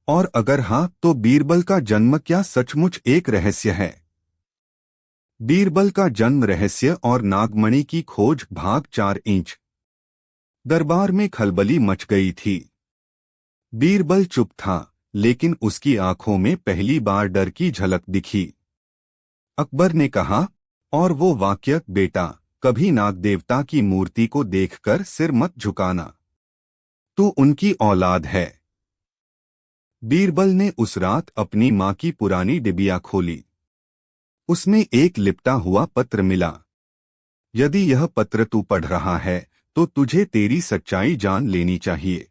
Speaker 1: और अगर हां, तो बीरबल का जन्म क्या सचमुच एक रहस्य है? बीरबल का जन्म रहस्य और नागमणि की खोज भाग 4 इंच। दरबार में खलबली मच गई थी। बीरबल चुप था, लेकिन उसकी आंखों में पहली बार डर की झलक दिखी। अकबर ने कहा, और वो वाक्य, बेटा, कभी नाग देवता की मूर्ति को देखकर सिर मत झुकाना, तू उनकी औलाद है। बीरबल ने उस रात अपनी मां की पुरानी डिबिया खोली। उसमें एक लिपटा हुआ पत्र मिला। यदि यह पत्र तू पढ़ रहा है तो तुझे तेरी सच्चाई जान लेनी चाहिए।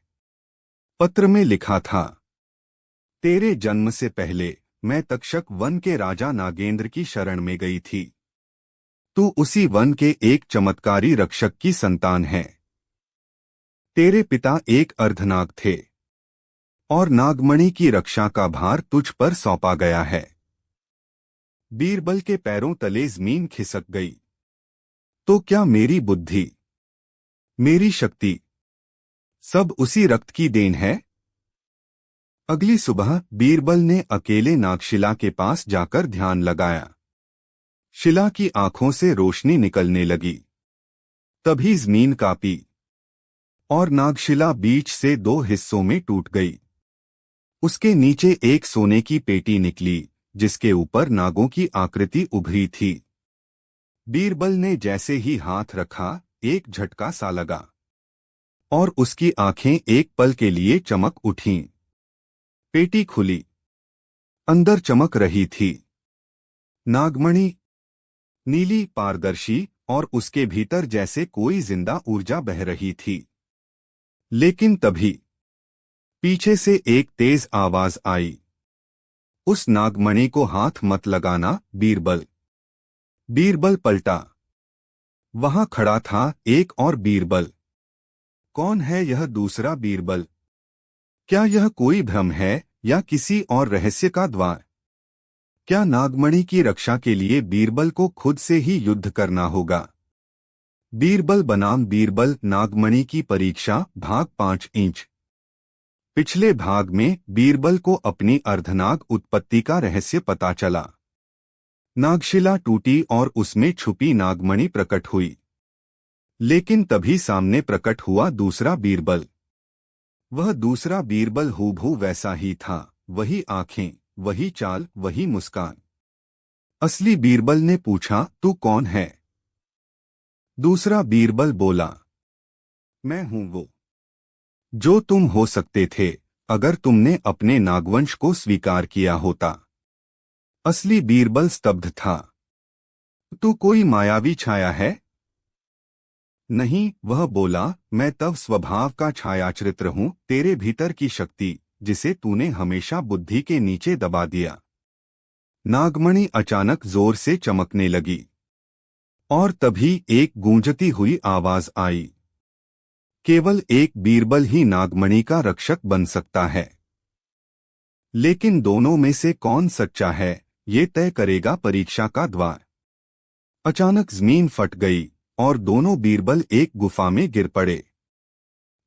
Speaker 1: पत्र में लिखा था, तेरे जन्म से पहले मैं तक्षक वन के राजा नागेंद्र की शरण में गई थी। तू उसी वन के एक चमत्कारी रक्षक की संतान है। तेरे पिता एक अर्धनाग थे, और नागमणि की रक्षा का भार तुझ पर सौंपा गया है। बीरबल के पैरों तले जमीन खिसक गई। तो क्या मेरी बुद्धि, मेरी शक्ति सब उसी रक्त की देन है? अगली सुबह बीरबल ने अकेले नागशिला के पास जाकर ध्यान लगाया। शिला की आंखों से रोशनी निकलने लगी। तभी जमीन कांपी और नागशिला बीच से 2 हिस्सों में टूट गई। उसके नीचे एक सोने की पेटी निकली, जिसके ऊपर नागों की आकृति उभरी थी। बीरबल ने जैसे ही हाथ रखा, एक झटका सा लगा, और उसकी आंखें एक पल के लिए चमक उठीं। पेटी खुली। अंदर चमक रही थी नागमणि, नीली, पारदर्शी, और उसके भीतर जैसे कोई जिंदा ऊर्जा बह रही थी। लेकिन तभी पीछे से एक तेज आवाज आई, उस नागमणि को हाथ मत लगाना, बीरबल। बीरबल पलटा। वहां खड़ा था एक और बीरबल। कौन है यह दूसरा बीरबल? क्या यह कोई भ्रम है या किसी और रहस्य का द्वार? क्या नागमणि की रक्षा के लिए बीरबल को खुद से ही युद्ध करना होगा? बीरबल बनाम बीरबल, नागमणि की परीक्षा, भाग 5 इंच। पिछले भाग में बीरबल को अपनी अर्धनाग उत्पत्ति का रहस्य पता चला। नागशिला टूटी और उसमें छुपी नागमणि प्रकट हुई। लेकिन तभी सामने प्रकट हुआ दूसरा बीरबल। वह दूसरा बीरबल हूबहू वैसा ही था, वही आंखें, वही चाल, वही मुस्कान। असली बीरबल ने पूछा, तू कौन है? दूसरा बीरबल बोला, मैं हूं वो जो तुम हो सकते थे अगर तुमने अपने नागवंश को स्वीकार किया होता। असली बीरबल स्तब्ध था। तू कोई मायावी छाया है? नहीं, वह बोला, मैं तव स्वभाव का छायाचित्र हूं, तेरे भीतर की शक्ति, जिसे तूने हमेशा बुद्धि के नीचे दबा दिया। नागमणि अचानक जोर से चमकने लगी, और तभी एक गूंजती हुई आवाज आई, केवल एक बीरबल ही नागमणि का रक्षक बन सकता है। लेकिन दोनों में से कौन सच्चा है, ये तय करेगा परीक्षा का द्वार। अचानक जमीन फट गई और दोनों बीरबल एक गुफा में गिर पड़े।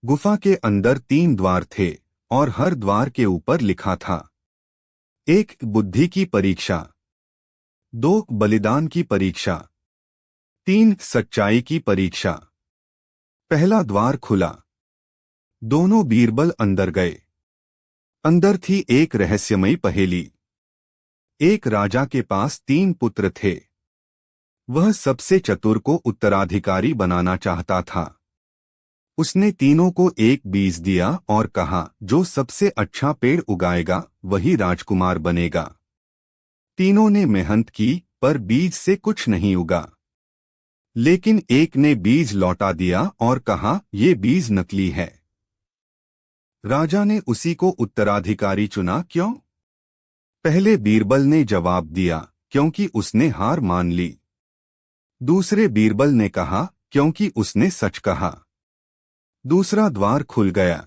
Speaker 1: गुफा के अंदर 3 द्वार थे और हर द्वार के ऊपर लिखा था, एक बुद्धि की परीक्षा। 2 बलिदान की परीक्षा। 3 सच्चाई की परीक्षा। पहला द्वार खुला। दोनों बीरबल अंदर गए। अंदर थी एक रहस्यमयी पहेली। एक राजा के पास 3 पुत्र थे। वह सबसे चतुर को उत्तराधिकारी बनाना चाहता था। उसने तीनों को एक बीज दिया और कहा, जो सबसे अच्छा पेड़ उगाएगा वही राजकुमार बनेगा। तीनों ने मेहनत की, पर बीज से कुछ नहीं उगा। लेकिन एक ने बीज लौटा दिया और कहा, ये बीज नकली है। राजा ने उसी को उत्तराधिकारी चुना। क्यों? पहले बीरबल ने जवाब दिया, क्योंकि उसने हार मान ली। दूसरे बीरबल ने कहा, क्योंकि उसने सच कहा। दूसरा द्वार खुल गया।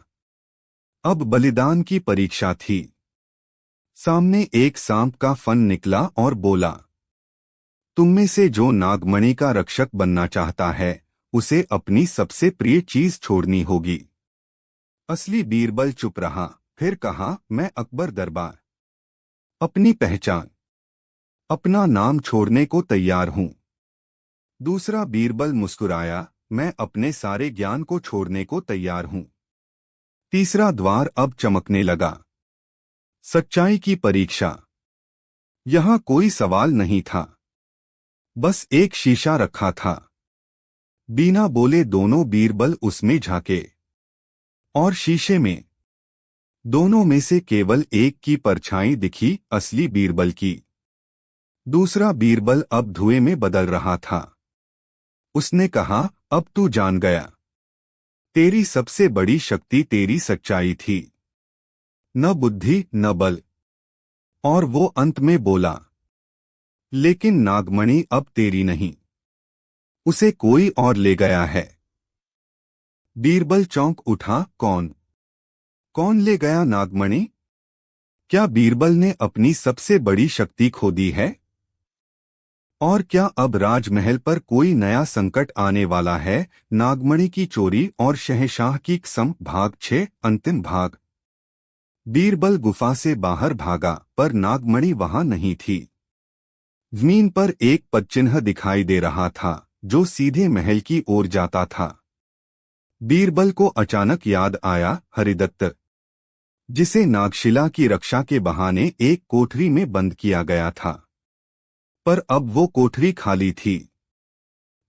Speaker 1: अब बलिदान की परीक्षा थी। सामने एक सांप का फन निकला और बोला, तुम में से जो नागमणि का रक्षक बनना चाहता है उसे अपनी सबसे प्रिय चीज छोड़नी होगी। असली बीरबल चुप रहा, फिर कहा, मैं अकबर दरबार, अपनी पहचान, अपना नाम छोड़ने को तैयार हूं। दूसरा बीरबल मुस्कुराया, मैं अपने सारे ज्ञान को छोड़ने को तैयार हूं। तीसरा द्वार अब चमकने लगा। सच्चाई की परीक्षा। यहां कोई सवाल नहीं था, बस एक शीशा रखा था। बिना बोले दोनों बीरबल उसमें झांके और शीशे में दोनों में से केवल एक की परछाई दिखी, असली बीरबल की। दूसरा बीरबल अब धुएं में बदल रहा था। उसने कहा, अब तू जान गया। तेरी सबसे बड़ी शक्ति तेरी सच्चाई थी, न बुद्धि न बल। और वो अंत में बोला, लेकिन नागमणि अब तेरी नहीं, उसे कोई और ले गया है। बीरबल चौंक उठा, कौन? कौन ले गया नागमणि? क्या बीरबल ने अपनी सबसे बड़ी शक्ति खो दी है? और क्या अब राजमहल पर कोई नया संकट आने वाला है? नागमणि की चोरी और शहंशाह की कसम, भाग 6, अंतिम भाग। बीरबल गुफा से बाहर भागा, पर नागमणि वहां नहीं थी। जमीन पर एक पदचिन्ह दिखाई दे रहा था, जो सीधे महल की ओर जाता था। बीरबल को अचानक याद आया, हरिदत्त, जिसे नागशिला की रक्षा के बहाने एक कोठरी में बंद किया गया था। पर अब वो कोठरी खाली थी।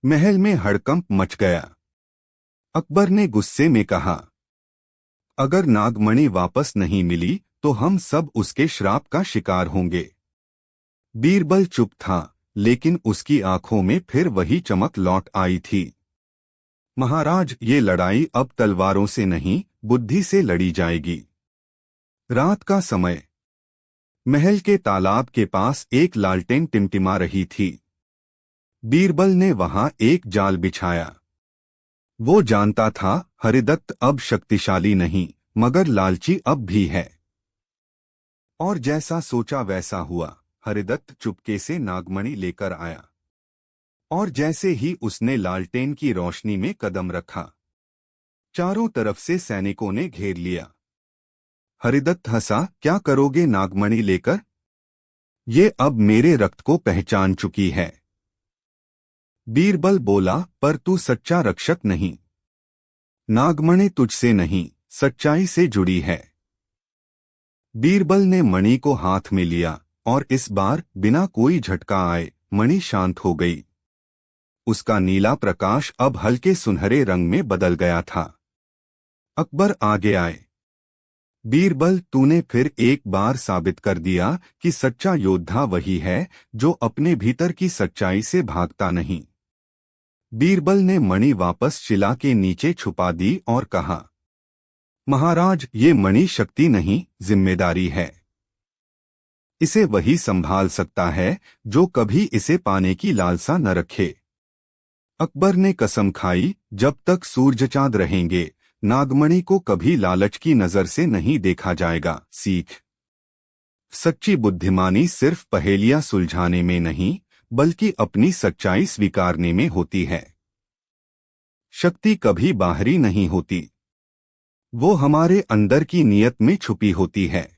Speaker 1: महल में हड़कंप मच गया। अकबर ने गुस्से में कहा, अगर नागमणि वापस नहीं मिली तो हम सब उसके श्राप का शिकार होंगे। बीरबल चुप था, लेकिन उसकी आंखों में फिर वही चमक लौट आई थी। महाराज, ये लड़ाई अब तलवारों से नहीं, बुद्धि से लड़ी जाएगी। रात का समय। महल के तालाब के पास एक लालटेन टिमटिमा रही थी। बीरबल ने वहां एक जाल बिछाया। वो जानता था, हरिदत्त अब शक्तिशाली नहीं, मगर लालची अब भी है। और जैसा सोचा वैसा हुआ। हरिदत्त चुपके से नागमणि लेकर आया, और जैसे ही उसने लालटेन की रोशनी में कदम रखा, चारों तरफ से सैनिकों ने घेर लिया। हरिदत्त हंसा, क्या करोगे नागमणि लेकर? ये अब मेरे रक्त को पहचान चुकी है। बीरबल बोला, पर तू सच्चा रक्षक नहीं। नागमणि तुझसे नहीं, सच्चाई से जुड़ी है। बीरबल ने मणि को हाथ में लिया, और इस बार बिना कोई झटका आए मणि शांत हो गई। उसका नीला प्रकाश अब हल्के सुनहरे रंग में बदल गया था। अकबर आगे आए। बीरबल, तूने फिर एक बार साबित कर दिया कि सच्चा योद्धा वही है जो अपने भीतर की सच्चाई से भागता नहीं। बीरबल ने मणि वापस शिला के नीचे छुपा दी और कहा, महाराज, ये मणि शक्ति नहीं, जिम्मेदारी है। इसे वही संभाल सकता है जो कभी इसे पाने की लालसा न रखे। अकबर ने कसम खाई, जब तक सूरज चांद रहेंगे नागमणि को कभी लालच की नजर से नहीं देखा जाएगा। सीख। सच्ची बुद्धिमानी सिर्फ पहेलियां सुलझाने में नहीं, बल्कि अपनी सच्चाई स्वीकारने में होती है। शक्ति कभी बाहरी नहीं होती, वो हमारे अंदर की नीयत में छुपी होती है।